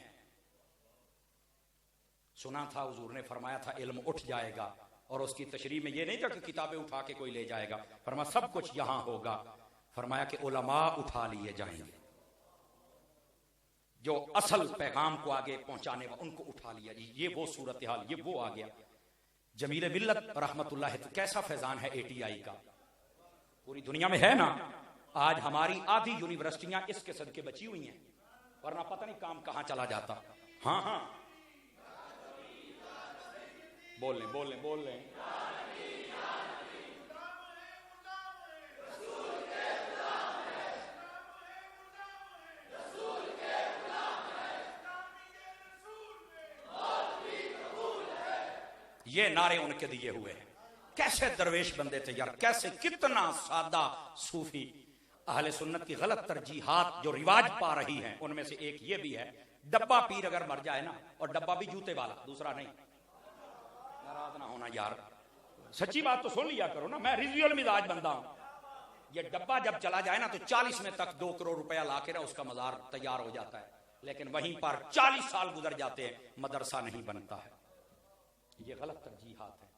सुना था हुजूर ने फरमाया था इल्म उठ जाएगा, और उसकी तशरीह में ये नहीं था कि किताबें उठा के कोई ले जाएगा। फरमाया सब कुछ यहां होगा। फरमाया कि उलमा उठा लिए जाएंगे, जो असल पैगाम को आगे पहुंचाने वाले उनको उठा लिया जी। ये वो सूरत हाल, ये वो आ गया। जमील मिल्लत रहमतुल्लाह, कैसा फैजान है ATI का, पूरी दुनिया में है ना। आज हमारी आधी यूनिवर्सिटियां इसके सदके बची हुई हैं, वरना पता नहीं काम कहां चला जाता। हाँ हाँ, बोल लें बोल लें बोल लें। ये नारे उनके दिए हुए हैं। कैसे दरवेश बंदे थे यार, कैसे कितना सादा सूफी। अहले सुन्नत की गलत तरजीहात जो रिवाज पा रही हैं, उनमें से एक ये भी है, डब्बा पीर अगर मर जाए ना, और डब्बा भी जूते वाला, दूसरा नहीं, नाराज ना होना यार, सच्ची बात तो सुन लिया करो ना, मैं रिजुअल मिजाज बंदा हूं। ये डब्बा जब चला जाए ना तो 40 में तक 2 करोड़ रुपया लाके ना उसका मजार तैयार हो जाता है, लेकिन वहीं पर 40 साल गुजर जाते हैं, मदरसा नहीं बनता है। ये गलत तरजीहात है।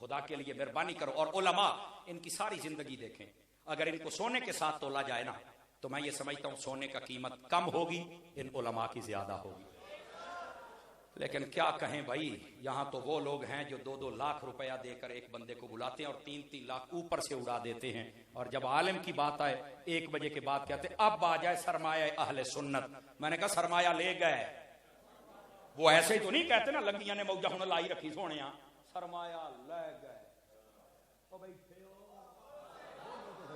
खुदा के लिए मेहरबानी करो। और उलमा इनकी सारी जिंदगी देखें, अगर इनको सोने के साथ तोला जाए ना तो मैं ये समझता हूं सोने का कीमत कम होगी, इन उलमा की ज्यादा होगी। लेकिन क्या कहें भाई, यहां तो वो लोग हैं जो 2-2 लाख रुपया देकर एक बंदे को बुलाते हैं और 3-3 लाख ऊपर से उड़ा देते हैं। और जब आलिम की बात आए 1 बजे के बाद कहते अब आ जाए सरमाया अहले सुन्नत। मैंने कहा सरमाया ले गए, वो ऐसे ही तो नहीं कहते ना लगियां ने मौजा हुण लाई रखी सोने, सरमाया ले गए।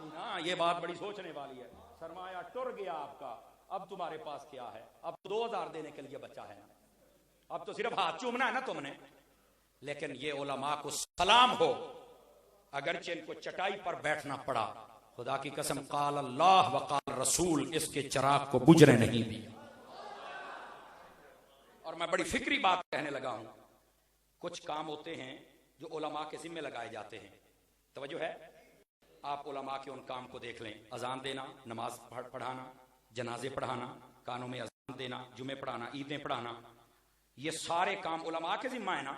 ना ये बात बड़ी सोचने वाली है। सरमाया टुर गया आपका, अब तुम्हारे पास क्या है? अब 2000 देने के लिए बचा है ना, अब तो सिर्फ हाथ चूमना है ना तुमने। लेकिन ये उलमा को सलाम हो, अगरचे इनको चटाई पर बैठना पड़ा, खुदा की कसम काल अल्लाह व काल रसूल इसके चिराग को बुझने नहीं दिया। और मैं बड़ी फिक्री बात कहने लगा हूं, कुछ काम होते हैं जो उलमा के जिम्मे लगाए जाते हैं। तवज्जो है, आप उलमा के उन काम को देख लें, अजान देना, नमाज पढ़ाना, जनाजे पढ़ाना, कानों में अजान देना, जुमे पढ़ाना, ईदें पढ़ाना, ये सारे काम उलमा के जिम्मा है ना।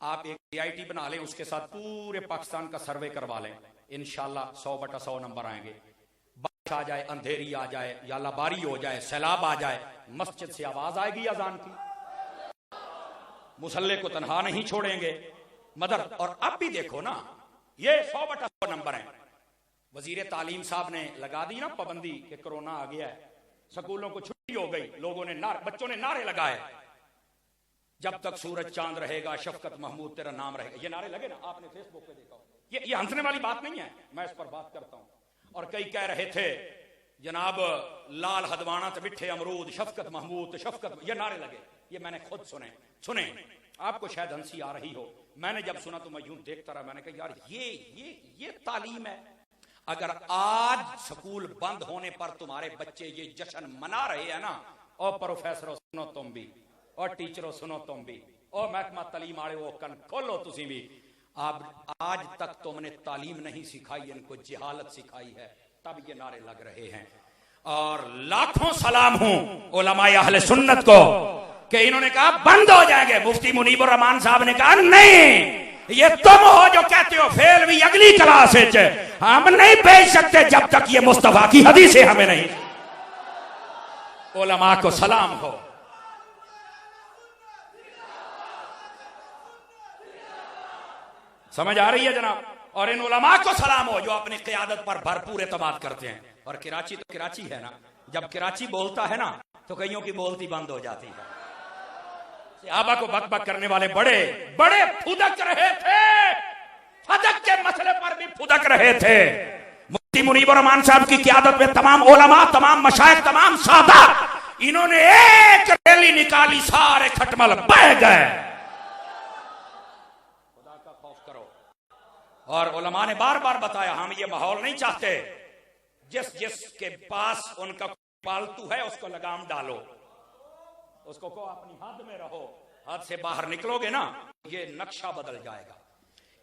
आप एक AIT बना लें, उसके साथ पूरे पाकिस्तान का सर्वे करवा लें, इंशाल्लाह 100/100 नंबर आएंगे। बारिश आ जाए, अंधेरी आ जाए, या लाबारी हो जाए, सैलाब आ जाए, मस्जिद से आवाज आएगी अजान की, मुसल्ले को तनहा नहीं छोड़ेंगे मदर। और अब भी देखो ना, ये 100/100 नंबर है। वजीर तालीम साहब ने लगा दी ना पाबंदी कि कोरोना आ गया है, स्कूलों को छुट्टी हो गई, लोगों ने बच्चों ने नारे लगाए, जब तक सूरज चांद रहेगा शफकत महमूद तेरा नाम रहेगा। ये नारे लगे ना, आपने फेसबुक पे देखा, ये हंसने वाली बात नहीं है, मैं इस पर बात करता हूं। और कई कह रहे थे जनाब लाल हदवाना तो मिठे अमरूद, शफकत महमूद शफकत, ये नारे लगे, ये मैंने खुद सुने। आपको शायद हंसी आ रही हो, मैंने जब सुना तो मैं यूं देखता रहा, मैंने कहा यार ये तालीम है। अगर आज स्कूल बंद होने पर तुम्हारे बच्चे ये जश्न मना रहे हैं ना, और प्रोफेसरों सुनो तुम भी, और टीचरों सुनो तुम भी, और महकमा तालीम वाले वो कन खोलो तुसी भी, आप आज तक तुमने तालीम नहीं सिखाई, इनको जिहालत सिखाई है, तब ये नारे लग रहे हैं। और लाखों सलाम हूं उलमाए अहले सुन्नत को कि इन्होंने कहा बंद हो जाएंगे। मुफ्ती मुनीबुर रहमान साहब ने कहा नहीं, ये तुम हो जो कहते हो फेल भी अगली क्लास है, हम नहीं भेज सकते जब तक ये मुस्तफा की हदीसें हमें नहीं। उलमा को सलाम हो। समझ आ रही है जनाब? और इन उलमा को सलाम हो जो अपनी क़ियादत पर भरपूर एतमाद करते हैं। और कराची तो कराची है ना, जब कराची बोलता है ना तो कईयों की बोलती बंद हो जाती है। सहाबा को बक बक करने वाले बड़े बड़े फुदक रहे थे, फदक के मसले पर भी फुदक रहे थे। मुफ्ती मुनीबुर रहमान साहब की क़ियादत में तमाम उलमा, तमाम मशाइख, तमाम सादा, इन्होंने एक रैली निकाली, सारे खटमल बह गए। खुदा का खौफ करो। और उलमा ने बार बार बताया हम ये माहौल नहीं चाहते, जिसके पास उनका पालतू है उसको लगाम डालो, उसको को अपनी हद में रहो, हद से बाहर निकलोगे ना ये नक्शा बदल जाएगा।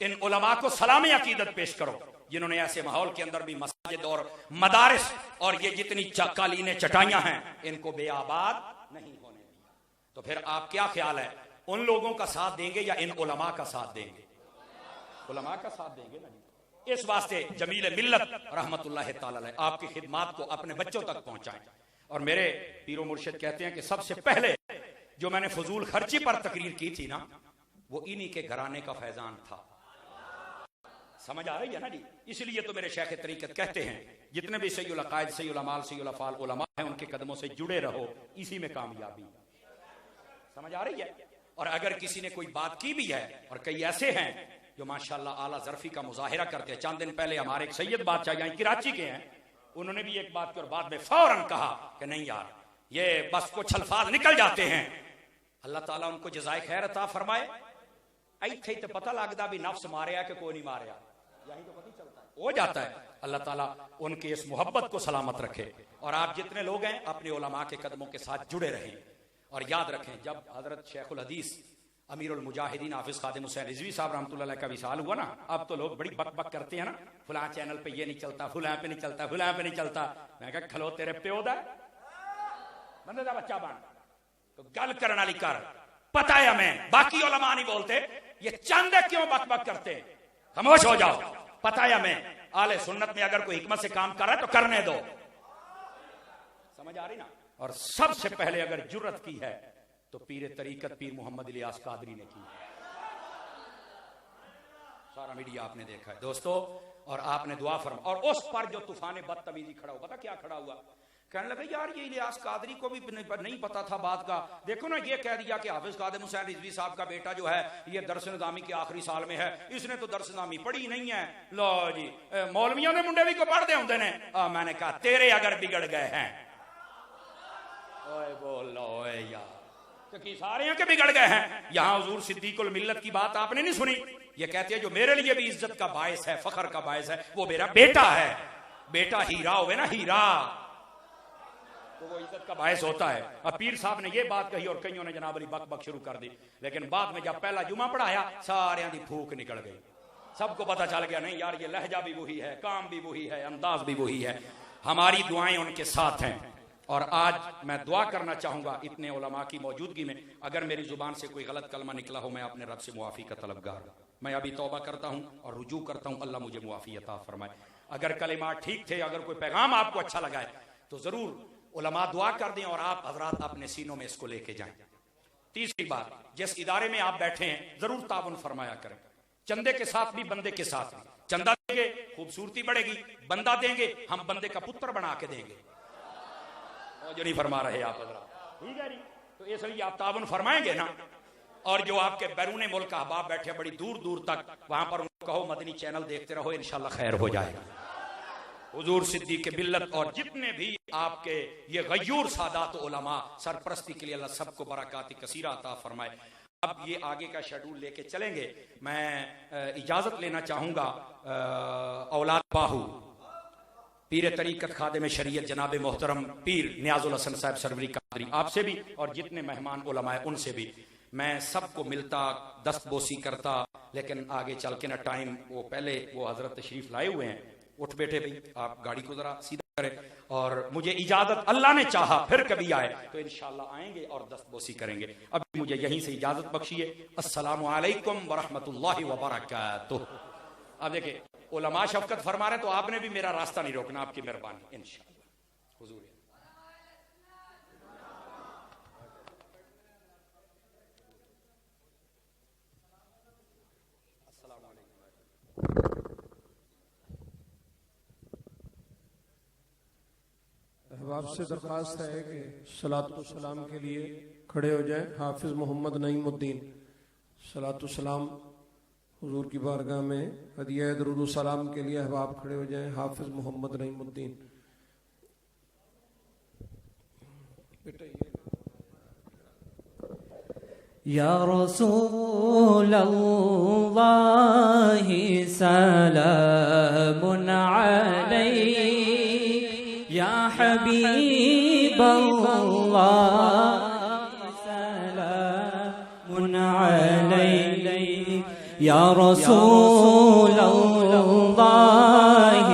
इन उलमा को सलामी अकीदत पेश करो जिन्होंने ऐसे माहौल के अंदर भी मसाजिद और मदारिस और ये जितनी कालीने चटाइयां हैं इनको बेआबाद नहीं होने दिया। तो फिर आप क्या ख्याल है, उन लोगों का साथ देंगे या इन उलमा का साथ देंगे? उलमा का साथ देंगे ना। इस वास्ते जमील मिल्लत रहमतुल्लाह ताला अलैह आपकी खिदमात को अपने बच्चों तक पहुंचाएं। और मेरे पीरो मुर्शिद कहते हैं कि सबसे पहले जो मैंने फजूल खर्ची पर तकरीर की थी ना, वो इन्हीं के घराने का फैजान था। समझ आ रही है ना जी? इसलिए तो मेरे शेख तरीकत कहते हैं जितने भी सैयुल अकायद, सैयुल अमाल, सैयुल अफ़ाल उलमा हैं उनके कदमों से जुड़े रहो, इसी में कामयाबी। समझ आ रही है? और अगर किसी ने कोई बात की भी है, और कई ऐसे हैं जो माशाल्लाह आला ज़र्फी का मुजाहिरा करते हैं। चंद दिन पहले हमारे एक सैयद बादशाह यहाँ कराची के हैं, उन्होंने भी एक बात की और बाद में फौरन कहा कि नहीं यार ये बस कुछ अल्फाज निकल जाते हैं, अल्लाह ताला उनको जज़ाए खैर अता फरमाए। ऐथे तो पता लगता भी नफ्स मारे कि कोई नहीं मारे, यही तो पता चलता है, हो जाता है। अल्लाह ताला उनके इस मोहब्बत को सलामत रखे। और आप जितने लोग हैं अपने उलमा के कदमों के साथ जुड़े रहें। और याद रखें जब हजरत शेखुल हदीस अमीरुल मुजाहिदीन हाफिज खादिम हुसैन रिजवी साहब रहमतुल्लाह अलैह का विसाल हुआ ना, अब तो लोग बड़ी बक बक करते हैं ना, फलां चैनल पे ये नहीं चलता, फलां पे नहीं चलता, फलां पे नहीं चलता। मैं कहा खलो तेरे प्यो दा बंदे दा बच्चा बन, तो गल करने वाली कर, पता है हमें, बाकी उलमा नहीं बोलते, ये चंद क्यों बक बक करते, खामोश हो जाओ। पता है हमें आले सुन्नत में अगर कोई हिकमत से काम कर रहा है तो करने दो, समझ आ रही ना। और सबसे पहले अगर जुर्रत की है तो पीर तरीकत पीर मोहम्मद इलियास कादरी ने की। सारा मीडिया आपने देखा है दोस्तों, और आपने दुआ फरमा। और उस पर जो तूफान बदतमीजी खड़ा हुआ, पता क्या खड़ा हुआ, कहने लगा यार ये इलियास कादरी को भी नहीं पता था बात का, देखो ना ये कह दिया कि हाफिज खादिम हुसैन रिजवी साहब का बेटा जो है ये दर्स निज़ामी के आखिरी साल में है, इसने तो दर्स निज़ामी पढ़ी नहीं है। लो जी मौलवियों ने मुंडे भी को पढ़ते होंगे ने। मैंने कहा तेरे अगर बिगड़ गए हैं, ओए बोलो ओए यार, क्योंकि सारे के बिगड़ गए हैं। यहां हुजूर सिद्दीकुल मिल्लत की बात आपने नहीं सुनी, ये कहते हैं जो मेरे लिए भी इज्जत का बायस है, फखर का बायस है, वो मेरा बेटा है। बेटा हीरा हो ना, हीरा, तो वो इज्जत का बायस होता है। अब पीर साहब ने ये बात कही और कईयों ने जनाब अली बक बक शुरू कर दी, लेकिन बाद में जब पहला जुमा पढ़ाया सारे दी फूक निकल गई, सबको पता चल गया नहीं यार ये लहजा भी वही है, काम भी वही है, अंदाज भी वही है। हमारी दुआएं उनके साथ हैं। और आज मैं दुआ करना चाहूंगा इतने उलमा की मौजूदगी में, अगर मेरी जुबान से कोई गलत कलमा निकला हो, मैं अपने रब से मुआफी का तलबगार हूं। मैं अभी तौबा करता हूं और रुजू करता हूं, अल्लाह मुझे मुआफी अता फरमाए। अगर कलिमात ठीक थे, अगर कोई पैगाम आपको अच्छा लगा है तो जरूर उलमा दुआ कर दें और आप हजरात अपने सीनों में इसको लेके जाएं। तीसरी बात, जिस इदारे में आप बैठे हैं जरूर ताउन फरमाया करें, चंदे के साथ भी बंदे के साथ भी। चंदा देंगे खूबसूरती बढ़ेगी, बंदा देंगे हम बंदे का पुत्र बना के देंगे, जो नहीं फरमा रहे आप हजरात, ठीक है जी। तो इसलिए आप ताउन फरमाएंगे ना। और जो आपके बैरून मुल्क अहबाब बैठे बड़ी दूर दूर तक, वहां पर उनको कहो मदनी चैनल देखते रहो, इंशाल्लाह खैर हो जाएगा। हुजूर सिद्दीक़ बिल्लत और जितने भी आपके ये गयूर सादात उलमा सरपरस्ती के लिए अल्लाह सबको बरकात कसीरा अता फरमाए। अब ये आगे का शेड्यूल लेके चलेंगे। मैं इजाजत लेना चाहूंगा औलाद बाहू पीर तरीकत खादिम शरीयत जनाब मोहतरम पीर नियाजुल हसन साहब सरवरी कादरी, आपसे भी और जितने मेहमान उलमाए उनसे भी मैं सबको मिलता, दस्तबोसी करता, लेकिन आगे चल के ना टाइम, वो पहले वो हजरत तशरीफ लाए हुए हैं, उठ बैठे भाई आप गाड़ी को जरा सीधा करें। और मुझे इजाजत, अल्लाह ने चाहा फिर कभी आए तो इंशाल्लाह आएंगे और दस्तबोसी करेंगे। अभी मुझे यहीं से इजाजत बख्शिए। अस्सलामु अलैकुम वरहमतुल्लाहि वबरकातुह। अब देखिए उलमा शफकत फरमा रहे तो आपने भी मेरा रास्ता नहीं रोकना, आपकी मेहरबानी इंशाअल्लाह। हुजूर अस्सलामु अलैकुम। अहबाब से दरख्वास्त है कि सलातो सलाम के लिए खड़े हो जाएं। हाफिज मोहम्मद नईमुद्दीन, सलातो सलाम हुजूर की बारगाह में हदिया दरूद सलाम के लिए अहबाब खड़े हो जाएं। हाफिज मोहम्मद नईमुद्दीन। या रसूल अल्लाह सलामुन अलैक या हबीब अल्लाह सलामुन अलैक या रसूल अल्लाह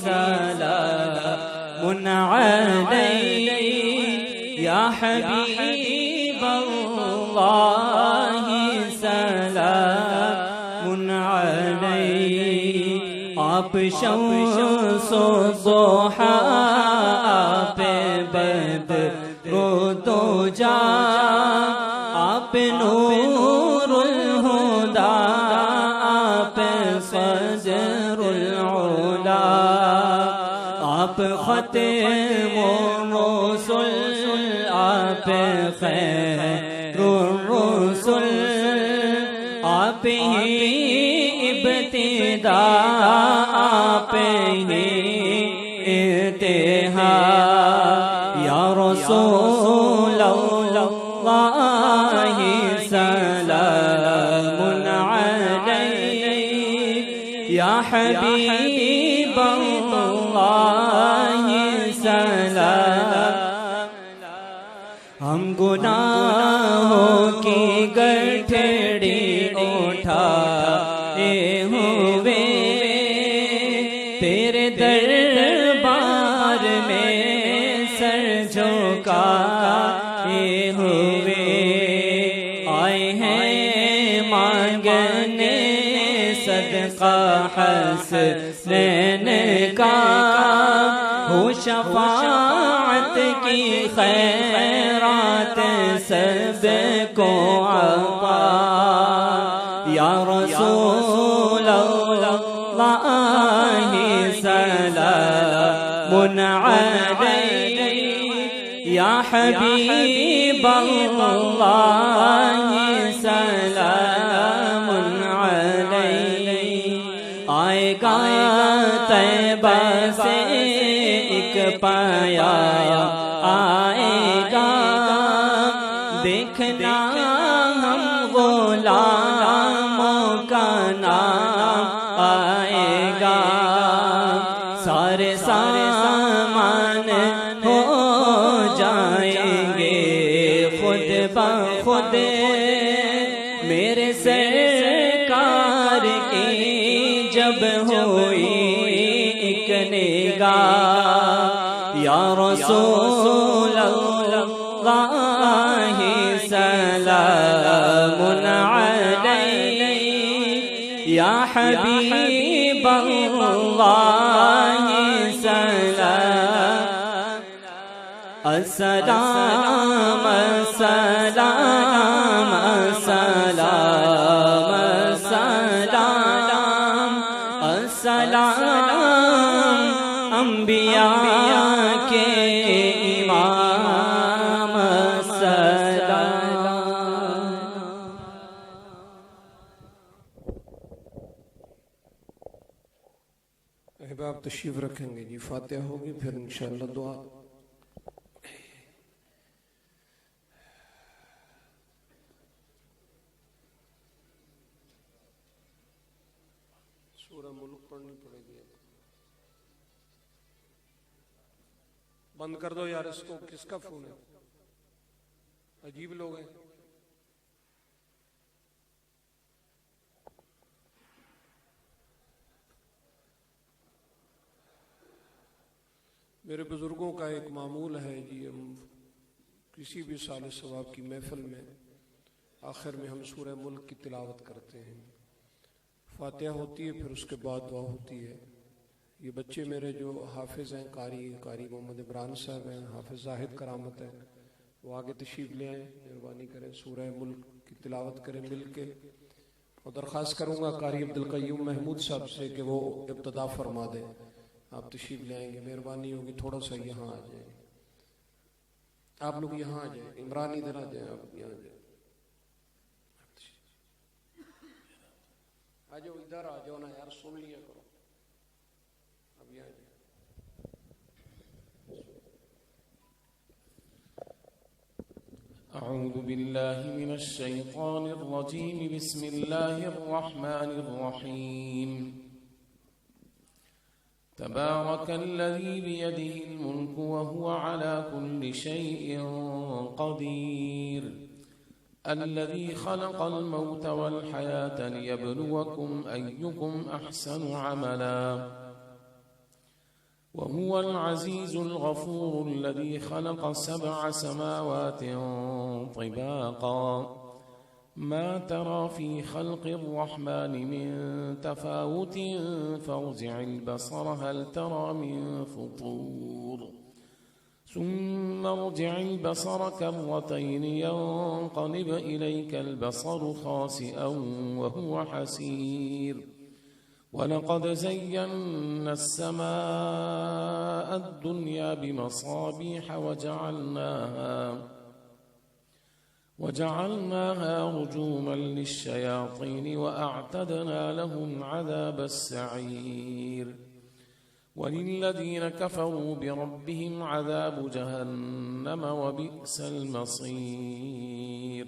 सलामुन अलैक या हबीब अल्लाह सलामुन अलैक। आप शम्सो ज़ोहा पे बद्रो दोजा, आप नूरुल हुदा, आप सदरुल उला, आप ख़ातिमुर रुसूल, आप खैरुर रुसूल, आप ही इब्तिदा, आप ही इंतहा। या रसूल अल्लाह सलामुन अलैक या हबीब अल्लाह सलाम। हम गुनाहों की गठड़ी उठाए हुए तेरे दरबार में सर झुकाए हुए आए हैं मांगने सदका हसनैन का हो शफाअत की खैरात सबको अता या रसूल अल्लाह सलामुन अलैक या हबीब अल्लाह सलामुन अलैक आएगा तैबा से एक पाया आएगा देखना हम गुलामों का नाम आएगा सारे सामान हो जाएंगे खुद ब खुद मेरे सरकार की जब हुई एक निगाह या रसूल अल्लाह सलामुन अलैक या हबीब अल्लाह सलाम अस्सलाम अस्सलाम अस्सलाम अस्सलाम अस्सलाम अंबिया के इमाम अस्सलाम। अहबाब तशरीफ रखेंगे जी, फातिहा होगी फिर इंशाअल्लाह दुआ। सूरह मुल्क पढ़नी पड़ेगी। बंद कर दो यार इसको, किसका फोन है? अजीब लोग हैं। मेरे बुजुर्गों का एक मामूल है जी, हम किसी भी साल सवाब की महफिल में आखिर में हम सूरह मुल्क की तिलावत करते हैं। फातिहा होती है, फिर उसके बाद दुआ होती है। ये बच्चे मेरे जो हाफिज़ हैं, कारी मोहम्मद इमरान साहब हैं, हाफिज़ जाहिद करामत है, वो आगे तशरीफ़ ले आए, मेहरबानी करें सूरह मुल्क की तिलावत करें मिल के। और दरख्वास्त करूँगा कारी अब्दुल क़य्यूम महमूद साहब से कि वो इब्तिदा फरमा दें। आप तशरीफ़ ले आएंगे, मेहरबानी होगी, थोड़ा सा यहाँ आ जाए। आप लोग यहाँ आ जाए, इमरान इधर आ जाए, आप यहाँ आ जाए, आ जाओ, इधर आ जाओ ना यार, सुन लिया करो। अब यहाँ आ जाए। अऊज़ु बिल्लाहि मिनश शैतानिर रजीम, बिस्मिल्लाहिर रहमानिर रहीम। तबारकल्लज़ी बियदिहिल मुल्कु व हुवा अला कुल्लि शैइन क़दीर। अल्लज़ी खलक़ल मौता वल हयाता लियब्लुवकुम अय्युकुम अहसनु अमला व हुवल अज़ीज़ुल गफ़ूर। अल्लज़ी खलक़ सबअ समावातिन तिबाक़ा मा तरा फ़ी ख़ल्क़िर रहमानि मिन तफ़ावुतिन फ़र्जि'il बसर हल तरा मिन फ़ुतूर। सुम्मा अर्जि'il बसर कर्रतैनि यंक़लिब इलैकल बसरु ख़ासिअन व हुवा हसीर। वलक़द ज़य्यन्ना अस्समाअ अद्दुन्या बिमसाबीह वजअलनाहा रुजूमन लिश्शयातीन वअअतदना लहुम अज़ाब अस्सईर। वलिल्लज़ीन कफ़रू बिरब्बिहिम अज़ाबु जहन्नम वबिअसल मसीर।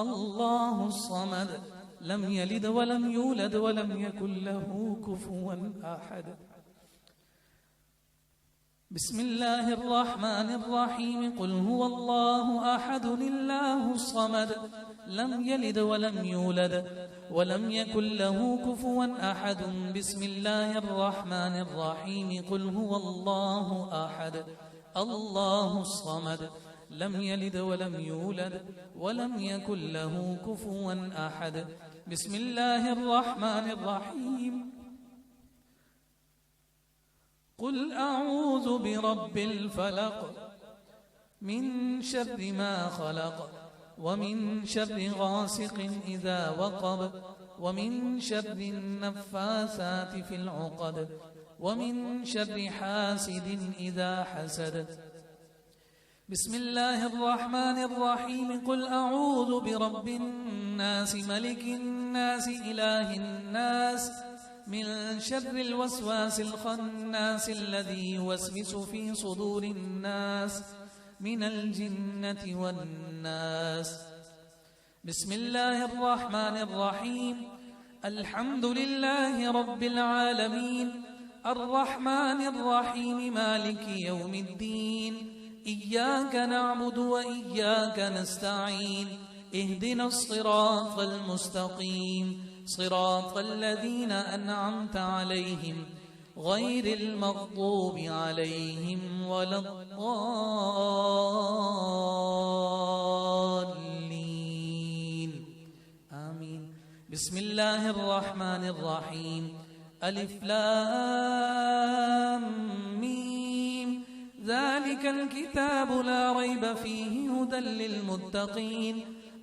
अल्लाहु समद लम यलिद वलम यूलद वलम यकुल लहू कुफुवन अहद। बिस्मिल्लाहिर रहमानिर रहीम कुल हुवल्लाहु अहद अल्लाहुस समद लम यलिद वलम यूलद वलम यकुल लहू कुफुवन अहद। बिस्मिल्लाहिर रहमानिर रहीम कुल हुवल्लाहु अहद अल्लाहुस समद लम यलिद वलम यूलद वलम यकुल लहू कुफुवन अहद। बिस्मिल्लाहिर रहमानिर रहीम कुल अऊज़ु बिरब्बिल फलक मिन शर्रि मा खलक व मिन शर्रि गासिकिन इज़ा वक़ब व मिन शर्रि नफ़्फ़ासाति फ़िल उक़द व मिन शर्रि हासिदिन इज़ा हसद। बिस्मिल्लाहिर रहमानिर रहीम कुल अऊज़ु बिरब्बिन नास मलिकिन नास इलाहिन नास मिन शर्रिल वस्वासिल खन्नास अल्लज़ी युवस्विसु फ़ी सुदूरिन नास मिनल जिन्नति वन नास। बिस्मिल्लाहिर रहमानिर रहीम अल्हम्दुलिल्लाहि रब्बिल आलमीन अर्रहमानिर रहीम मालिकि यौमिद्दीन इय्याक नअबुदु व इय्याक नस्तईन इहदिनस सिरातल मुस्तकीम सिरातल लज़ीना अनअमत अलैहिम गैरिल मग़दूबि अलैहिम वलद्दाल्लीन आमीन। बिस्मिल्लाहिर रहमानिर रहीम अलिफ लाम मीम ज़ालिकल किताबु ला रैब फ़ीहि हुदल लिलमुत्तक़ीन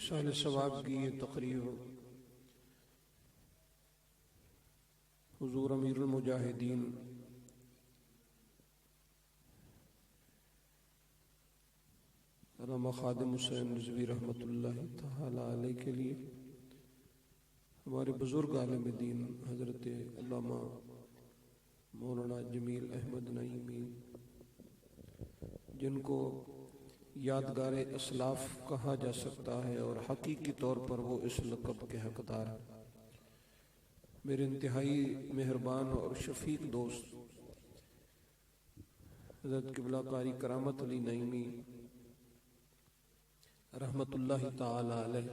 इसाल सवाब की ये तकरीब हुजूर अमीरुल मुजाहिदीन अल्लामा खादिम हुसैन रिज़वी रहमतुल्लाहि तआला अलैह के लिए हमारे बुजुर्ग आलिम दीन हज़रत अल्लामा मौलाना जमील अहमद नईमी जिनको यादगार असलाफ कहा जा सकता है और हकीकी तौर पर वो इस लक़ब के हकदार हैं। मेरे इंतहाई मेहरबान और शफीक दोस्त हज़रत क़िबला कारी करामत अली नईमी रहमतुल्लाहि ताला अलैह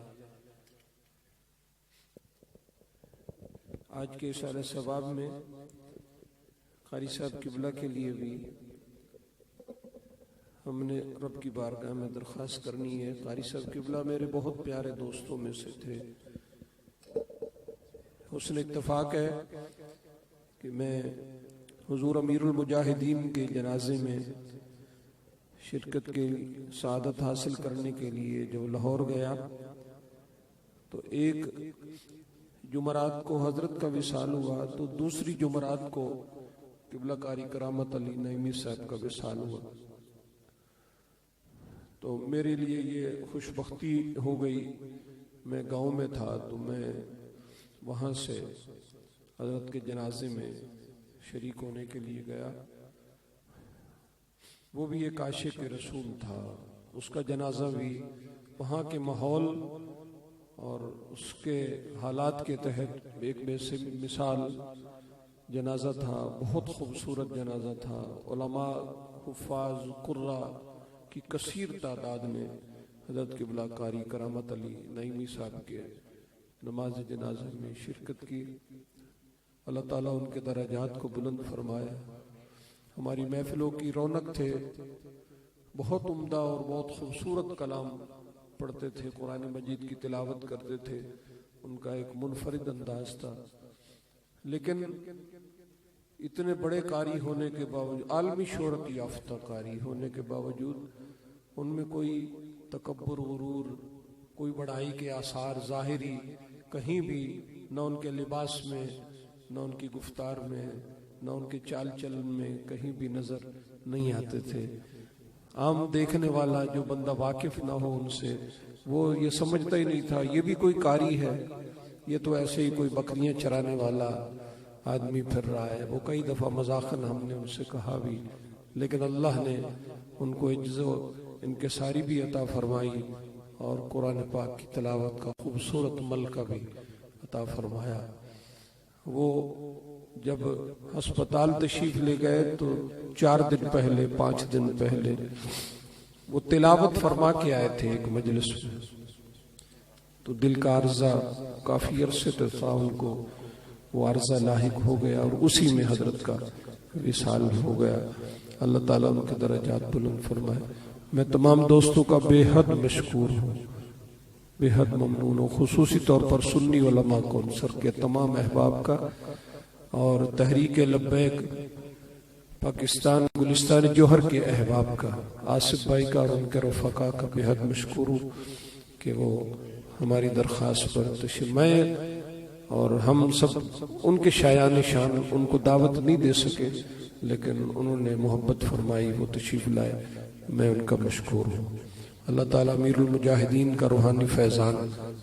आज के इशारे सवाब में कारी साहब क़िबला के लिए भी हमने रब की बारगाह में दरख्वास्त करनी है। कारी साहब क़िबला मेरे बहुत प्यारे दोस्तों में से थे। हुस्न इत्तफाक है कि मैं हुजूर अमीरुल मुजाहिदीन के जनाजे में शिरकत की सआदत हासिल करने के लिए जब लाहौर गया तो एक जुमरात को हजरत का विसाल हुआ, तो दूसरी जुमरात को किबला कारी करामत अली नईमी साहब का विसाल हुआ। तो मेरे लिए ये खुशबख्ती हो गई। मैं गांव में था तो मैं वहाँ से हजरत के जनाजे में शरीक होने के लिए गया। वो भी एक आशिक रसूल था, उसका जनाजा भी वहाँ के माहौल और उसके हालात के तहत एक मिसाल जनाजा था। बहुत खूबसूरत जनाजा था। उलमा, हुफ़ाज़, कुर्रा की कसीर तादाद ने हज़रत क़िबला कारी करामत अली नईमी साहब के नमाज जनाजा में शिरकत की। अल्लाह ताला उनके दराजात को बुलंद फरमाया। हमारी महफिलों की रौनक थे। बहुत उम्दा और बहुत खूबसूरत कलाम पढ़ते थे, कुरान मजीद की तिलावत करते थे। उनका एक मुनफरिद अंदाज था। लेकिन इतने बड़े कारी होने के बावजूद, आलमी शोहरत याफ्ता कारी होने के बावजूद उनमें कोई तकब्बुर, गुरूर, कोई बड़ाई के आसार ज़ाहिरी कहीं भी न उनके लिबास में, न उनकी गुफ्तार में, न उनके चाल चलन में कहीं भी नज़र नहीं आते थे। आम देखने वाला जो बंदा वाकिफ ना हो उनसे, वो ये समझता ही नहीं था ये भी कोई कारी है, ये तो ऐसे ही कोई बकरियां चराने वाला आदमी फिर रहा है। वो कई दफ़ा मजाकन हमने उनसे कहा भी, लेकिन अल्लाह ने उनको इज्जो इनकिसारी भी अता फरमाई और कुरान पाक की तिलावत का खूबसूरत मलका भी अता फरमाया। वो जब अस्पताल तशरीफ ले गए तो 4 दिन पहले, 5 दिन पहले वो तिलावत फरमा के आए थे एक मजलिस में। तो दिल का अर्जा काफी अरसे तक था, उनको वो अर्जा लाहिक हो गया और उसी में हजरत का विसाल हो गया। अल्लाह ताला उनके दर्जात बुलंद फरमाए। मैं तमाम दोस्तों का बेहद मशकूर हूँ, बेहद ममनून हूँ, खुसूसी तौर पर सुन्नी उलमा कौंसिल के तमाम अहबाब का और तहरीक लब्बैक पाकिस्तान गुलिस्तान जोहर के अहबाब का, आसिफ भाई का और उनके रफ़ाका का बेहद मशकूर हूँ कि वो हमारी दरख्वास्त पर तशरीफ, मैं और हम सब उनके शायान शान उनको दावत नहीं दे सके, लेकिन उन्होंने मोहब्बत फरमाई, वो तशरीफ लाए। मैं उनका मशकूर हूँ। अल्लाह ताला अमीरुल मुजाहिदीन का रूहानी फैज़ान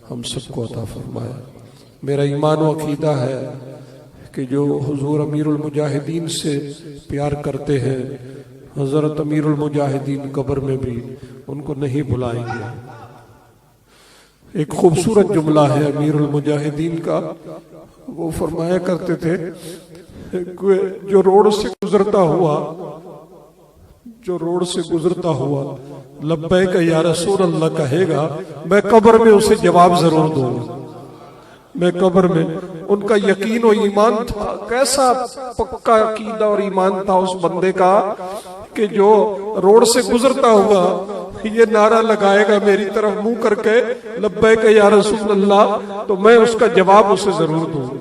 हम सबको अता फरमाया। मेरा ईमान व अक़ीदा है कि जो हुजूर अमीरुल मुजाहिदीन से प्यार करते हैं, हज़रत अमीरुल मुजाहिदीन कब्र में भी उनको नहीं बुलाएंगे। एक खूबसूरत जुमला है अमीरुल मुजाहिदीन का, वो फरमाया करते थे जो रोड से गुजरता हुआ लब्बैक या रसूल अल्लाह कहेगा, मैं कब्र में उसे जवाब जरूर दूंगा। मैं कब्र में, उनका यकीन और ईमान था, कैसा पक्का अकीदा और ईमान था उस बंदे का कि जो रोड से गुजरता हुआ ये नारा लगाएगा मेरी तरफ मुंह करके, लब्बैक या रसूल अल्लाह, तो मैं उसका जवाब उसे जरूर दूंगा।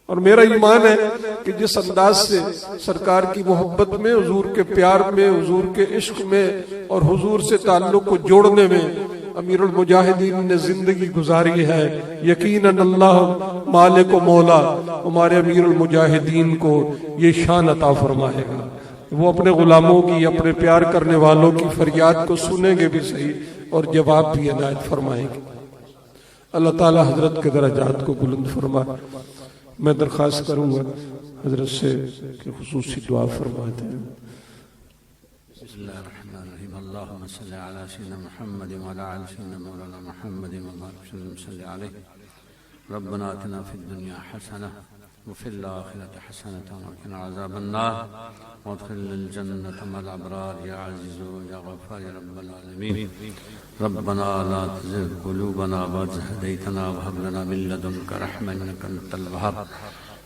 और मेरा ईमान है कि जिस अंदाज से सरकार की मोहब्बत में, हुजूर के प्यार में, हुजूर के इश्क में और हुजूर से ताल्लुक को जोड़ने में अमीरुल मुजाहिदीन ने जिंदगी गुजारी है, यकीनन अल्लाह मालिक व मौला हमारे अमीरुल मुजाहिदीन को ये शान अता फरमाएगा। वो अपने गुलामों की, अपने प्यार करने वालों की फरियाद को सुनेंगे भी सही और जवाब भी अनायत फरमाएंगे। अल्लाह ताला हजरत के दर्जात को बुलंद फरमाए। मैं दरख्वास्त करूंगा हजरत से कि खुसूसी दुआ फरमाते हैं। बिस्मिल्लाहिर्रहमानिर्रहीम। अल्लाहुम्मा सल्लि अला सय्यिदिना मुहम्मद व अला आलि सय्यिदिना मौलाना मुहम्मद व बारिक सल्लि अलैहि। रब्बना आतिना फिद दुनिया हसनह व फिल आखिरति हसनतन व क़िना अज़ाबन्नार वअदखिलनिल जन्नता मअल अबरार या अज़ीज़ु या गफ़्फ़ार या रब्बल आलमीन। रब्बना ला तुज़िग़ क़ुलूबना बअद इज़ हदैतना व हब लना मिन लदुनका रहमतन इन्नका अंतल वहाब।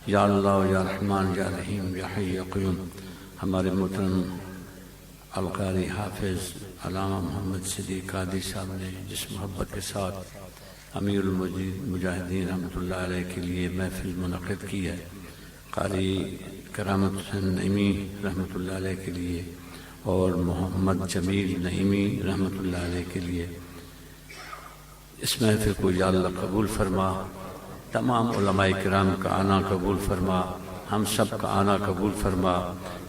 या अल्लाह या रहमान या रहीम या हय्य या क़य्यूम। हमारे मोहतरम अलकारी हाफिज़ अल्लामा मोहम्मद सिद्दीक़ कादरी साहब ने जिस मोहब्बत के साथ अमीरुल मुजाहिदीन रहमतुल्लाह अलैह के लिए महफिल मुनक़िद की है, कारी करामत हुसैन नईमी रहमतुल्लाह अलैह के लिए और मोहम्मद जमील नईमी रहमतुल्लाह अलैह के लिए, इस महफिल को या अल्लाह कबूल फरमा, तमाम उलमाए किराम का आना कबूल फरमा, हम सब का आना कबूल फरमा।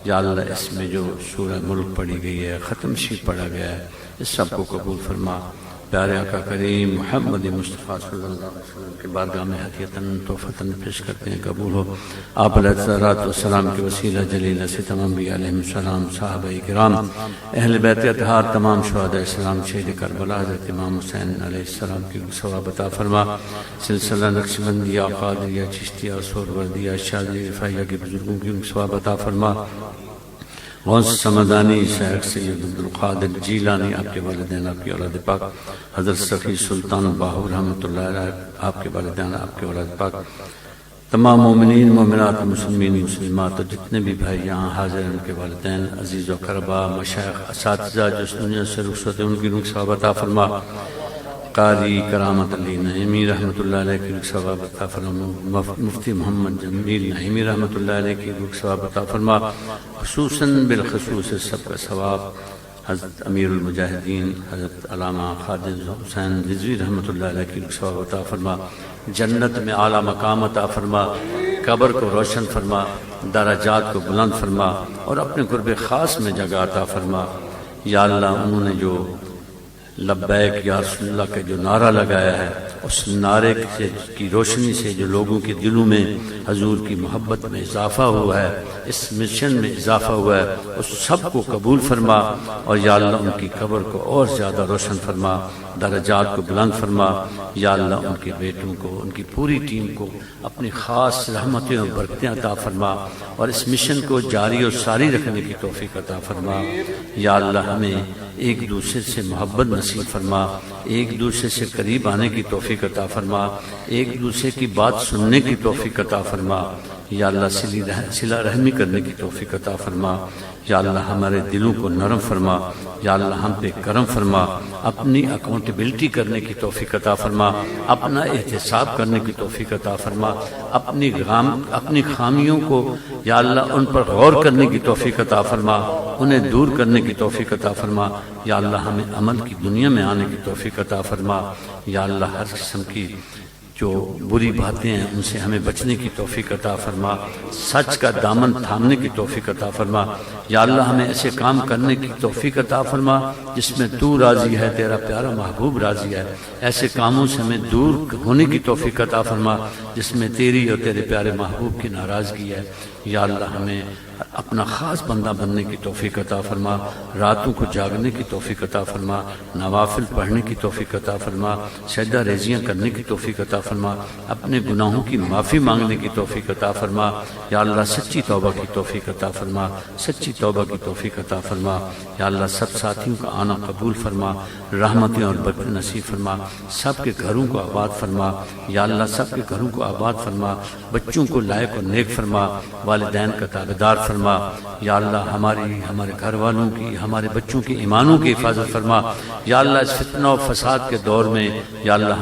या अल्लाह इसमें जो सूरह मुल्क पढ़ी गई है, ख़त्म शीर पढ़ा गया है, इस सब को कबूल फरमा। प्यारे आका करीम मोहम्मद मुस्तफ़ा सल्लल्लाहु अलैहि वसल्लम के बारगाह में हदीयतन तोहफ़तन पेश करते हैं, कबूल हो। आप अलैहिस्सलाम के वसीला जलील से तमाम भी अलैहिस्सलाम, सहाबाए किराम, अहले बैत अतहार, तमाम शुहदाए इस्लाम, शहीद करबला हज़रत इमाम हुसैन अलैहिस्सलाम की सवाब अता फरमा। सिलसिला नक्शबंदिया, क़ादिरिया, चिश्तिया, सोहरवर्दिया, शाज़िलिया, रिफ़ाइया के बुजुर्गों की सवाब अता फरमा। गौस समदानी, शेख सैयद अब्दुल क़ादिर जीलानी, आपके वालिदैन, आपकी औलाद पाक, हज़रत सखी सुल्तान बाहू रहमतुल्लाह अलैह, आपके वालिदैन, आपके औलाद पाक, तमाम मोमिनीन मोमिनात, मुस्लिमीन मुस्लिमात, जितने भी भाई यहाँ हाजिर हैं, उनके वालिदैन, अजीज़ व क़रबा, मशाइख़, असातिज़ा जो इस दुनिया से रुख़सत हैं, उनकी रूह सवाब अता फरमा। कारी करामत अली नईमी रहमतुल्लाह अलैह की रूह सवाब अता फरमा। मुफ्ती मोहम्मद जमील नईमी रहमतुल्लाह अलैह की रूह सवाब अता फरमा। खुसूसन बिलखुसूस सबका सवाब हज़रत अमीरुल मुजाहिदीन हज़रत अल्लामा ख़ादिम हुसैन रिज़वी रहमतुल्लाह अलैह की रूह सवाब अता फरमा। जन्नत में आला मकाम अता फरमा, कब्र को रोशन फरमा, दराजात को बुलंद फरमा और अपने क़ुर्ब ख़ास में जगह अता फरमा। या अल्लाह, उन्होंने जो लब्बैक या रसूलुल्लाह का जो नारा लगाया है, उस नारे की रोशनी से जो लोगों के दिलों में हजूर की मोहब्बत में इजाफा हुआ है, इस मिशन में इजाफा हुआ है, उस सब को कबूल फरमा। और या अल्लाह उनकी कब्र को और ज़्यादा रोशन फरमा, दर्जात को बुलंद फरमा। या अल्लाह उनके बेटों को, उनकी पूरी टीम को अपनी ख़ास रहमतें और बरकतें अता फरमा और इस मिशन को जारी और सारी रखने की तौफीक अता फरमा। या अल्लाह हमें एक दूसरे से मोहब्बत नसीब फरमा, एक दूसरे से करीब आने की तौफीक अता फरमा, एक दूसरे की बात सुनने की तौफीक अता फरमा। या अल्लाह सिला रहमी करने की तौफीक अता फरमा। या अल्लाह हमारे दिलों को नरम फरमा। या अल्लाह हम पे करम फरमा, अपनी अकाउंटेबिलिटी करने की तौफीक अता फरमा, अपना एहतिसाब करने की तौफीक अता फरमा, अपनी खामियों को या अल्लाह उन पर गौर करने की तौफीक अता फरमा, उन्हें दूर करने की तौफीक अता फरमा। या अल्लाह हमें अमल की दुनिया में आने की तौफीक अता फरमा। या अल्लाह हर किस्म की जो बुरी बातें हैं उनसे हमें बचने की तौफीक अता फरमा, सच का दामन थामने की तौफीक अता फरमा। या अल्लाह हमें ऐसे काम करने की तौफीक अता फरमा जिसमें तू राज़ी है, तेरा प्यारा महबूब राज़ी है। ऐसे कामों से हमें दूर होने की तौफीक अता फरमा जिसमें तेरी और तेरे प्यारे महबूब की नाराज़गी है। या अल्लाह हमें अपना ख़ास बंदा बनने की तौफीक अता फरमा, रातों को जागने की तौफीक अता फरमा, नवाफिल पढ़ने की तौफीक अता फरमा, सजदा रेजियाँ करने की तौफीक अता फरमा, अपने गुनाहों की माफ़ी मांगने की तौफीक अता फरमा। या अल्लाह सच्ची तौबा की तौफीक अता फरमा, सच्ची तौबा की तौफीक अता फरमा। या अल्लाह सब साथियों का आना कबूल फरमा, रहमतें और बरकत नसीब फरमा, सब के घरों को आबाद फरमा। या अल्लाह सब के घरों को आबाद फरमा, बच्चों को लायक और नेक फरमा, वालिदैन का ताबेदार फरमा। या अल्लाह हमारे घर वालों की, हमारे बच्चों की ईमानों की हिफाजत फरमा। या अल्लाह इस फितना और फसाद के दौर में या अल्लाह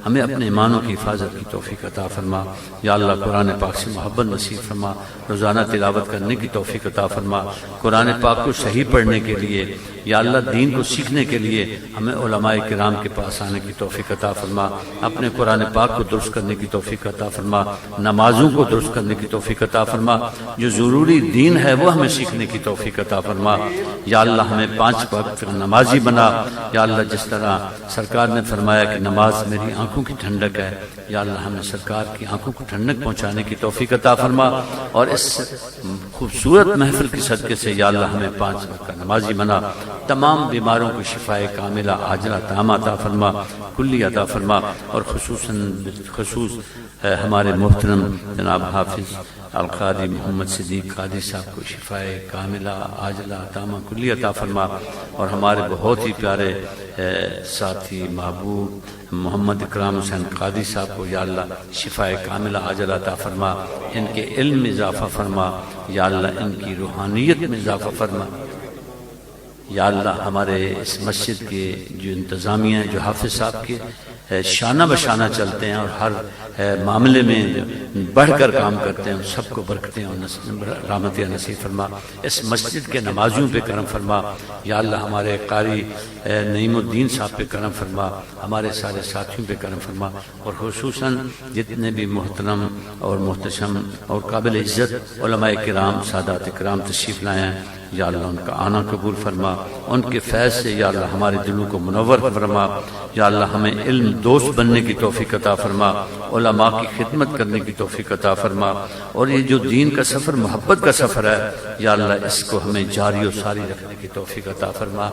हमें अपने ईमानों की हिफाजत की तौफीक अता फरमा। या अल्लाह कुरान पाक से मोहब्बत नसीब फरमा, रोज़ाना तिलावत करने की तौफीक अता फरमा, कुरान पाक को सही पढ़ने के लिए या अल्लाह दीन को सीखने के लिए हमें उलमाए किराम के पास आने की तौफीक अता फरमा, अपने कुरान पाक को दुरुस्त करने की तौफीक अता फरमा, नमाजों को दुरुस्त करने की तौफीक अता फरमा, जो ज़रूरी दीन है वो हमें सीखने की तौफीक अता फरमा। या अल्लाह हमें 5 वक्त नमाजी बना। या अल्लाह जिस तरह सरकार ने फरमाया कि नमाज मेरी आंखों की ठंडक है, या अल्लाह हमें सरकार की आंखों को ठंडक पहुँचाने की तौफीक अता फरमा और इस खूबसूरत महफिल के सदक़े से या अल्लाह हमें 5 वक्त का नमाजी बना। तमाम बीमारों को शिफाए कामिला आजला तामा अता फरमा, कुल्ली अता फरमा और खुसूस हमारे मोहतरम जनाब हाफिज अलकादी मोहम्मद सिद्दीक कादी साहब को शिफाए कामिला आजला तामा कुल्ली अता फरमा और हमारे बहुत ही प्यारे साथी महबूब मोहम्मद इकराम हुसैन कादी साहब को या अल्लाह शिफाए कामिला आजला अता फरमा, इनके इल्म में इजाफा फरमा। या अल्लाह इनकी रूहानियत में इजाफा फरमा। या अल्लाह हमारे इस मस्जिद के जो इंतज़ामिया हैं, जो हाफिज़ साहब के शाना बशाना चलते हैं और हर मामले में बढ़कर काम करते हैं, सबको बरकतें और रहमत नसीब फरमा। इस मस्जिद के नमाजियों पे करम फरमा। या अल्लाह हमारे कारी नईमुद्दीन साहब पे करम फरमा, हमारे सारे साथियों पे करम फरमा, और खुसूसन जितने भी मोहतरम और मोहतशम और काबिल इज़्ज़त उलमाए किराम सादात किराम तशरीफ़ लाए हैं, या अल्लाह उनका आना कबूल फरमा। उनके फैज़ से या अल्लाह हमारे दिलों को मुनव्वर फरमा। या अल्लाह हमें इल्म दोस्त बनने की तौफीक अता फरमा, उलमा की खिदमत करने की तौफीक अता फरमा। और ये जो दीन का सफ़र मोहब्बत का सफ़र है, या अल्लाह इसको हमें जारी और सारी रखने की तौफीक अता फरमा।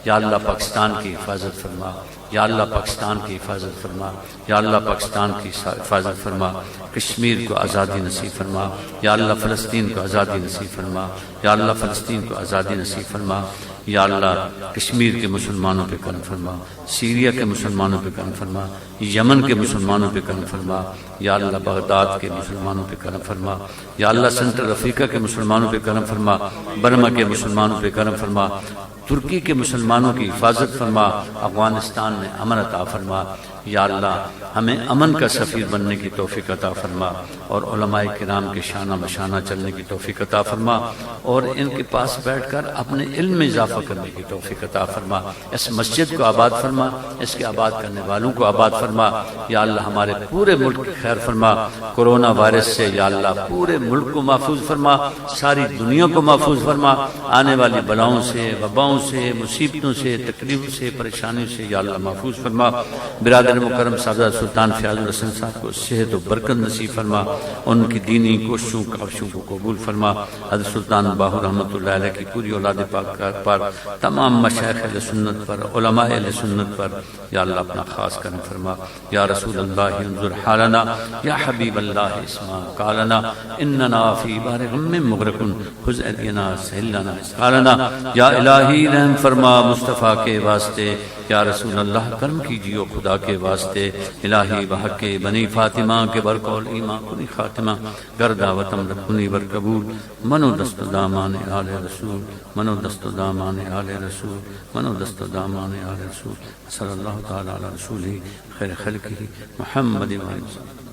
या अल्लाह पाकिस्तान की हिफाजत फरमा, या अल्लाह पाकिस्तान की हिफाजत फरमा, या अल्लाह पाकिस्तान की हिफाजत फरमा। कश्मीर को आज़ादी नसीब फरमा, या अल्लाह फ़लस्तीन को आज़ादी नसीब फरमा, या अल्लाह फ़लस्तीन को आज़ादी नसीब फरमा। या अल्लाह कश्मीर के मुसलमानों पे करम फरमा, सीरिया के मुसलमानों पे करम फरमा, यमन के मुसलमानों पे करम फरमा। या अल्लाह बगदाद के मुसलमानों पे करम फरमा। या अल्लाह सेंट्रल अफ्रीका के मुसलमानों पे करम फरमा, बर्मा के मुसलमानों पे करम फरमा, तुर्की के मुसलमानों की हिफाजत फरमा, अफगानिस्तान में अमन अता फरमा। या अल्लाह हमें अमन का सफ़ीर बनने की तौफीक अता फरमा, और उलमाए किराम के शाना बशाना चलने की तौफीक अता फरमा, और इनके पास बैठकर अपने इल्म में इजाफा करने की तौफीक अता फरमा। इस मस्जिद को आबाद फरमा, इसके आबाद करने वालों को आबाद फरमा। या अल्लाह हमारे पूरे मुल्क की खैर फरमा, कोरोना वायरस से या अल्लाह पूरे मुल्क को महफूज फरमा, सारी दुनिया को महफूज फरमा, आने वाली बलाओं से, वबाओं से, मुसीबतों से, तकलीफों से, परेशानियों से या अल्लाह महफूज फरमा। बिरादर मुकरम सादा सुल्तान फ़याज़ुल हसन साहब को सेहत और बरकत नसीब फरमा, उनकी दीनी कोशिशों काविशों को कबूल फरमा। हज़रत सुल्तान बाहू रहमतुल्लाह अलैह की पूरी औलाद पाक पर, तमाम मशाइख़ अहले सुन्नत पर, उलमा अहले सुन्नत पर या अल्लाह अपना ख़ास करम फरमा। या रसूल अल्लाह उन्ज़ुर हालना, या हबीब अल्लाह इस्मा कालना, इन्नना फ़ी बार गम्मिन मुग़रक़ुन खुज़ अयदीना सहिलना इस्क़ालना। या इलाही रहम फरमा मुस्तफ़ा के वास्ते, या रसूल अल्लाह करम कीजिए खुदा के वास्ते। इलाही बहक़े बनी फ़ातिमा के बरकौल ईमान कुनी ख़ातिमा, गर्दा वतम रखुनी बर कबूल। मनो दस्त दामान आले रसूल, मनो दस्त दामान आले रसूल, मनो दस्त दामान आले रसूल। सल्लल्लाहु तआला अला रसूलिही खैर खल्क़िही मुहम्मद व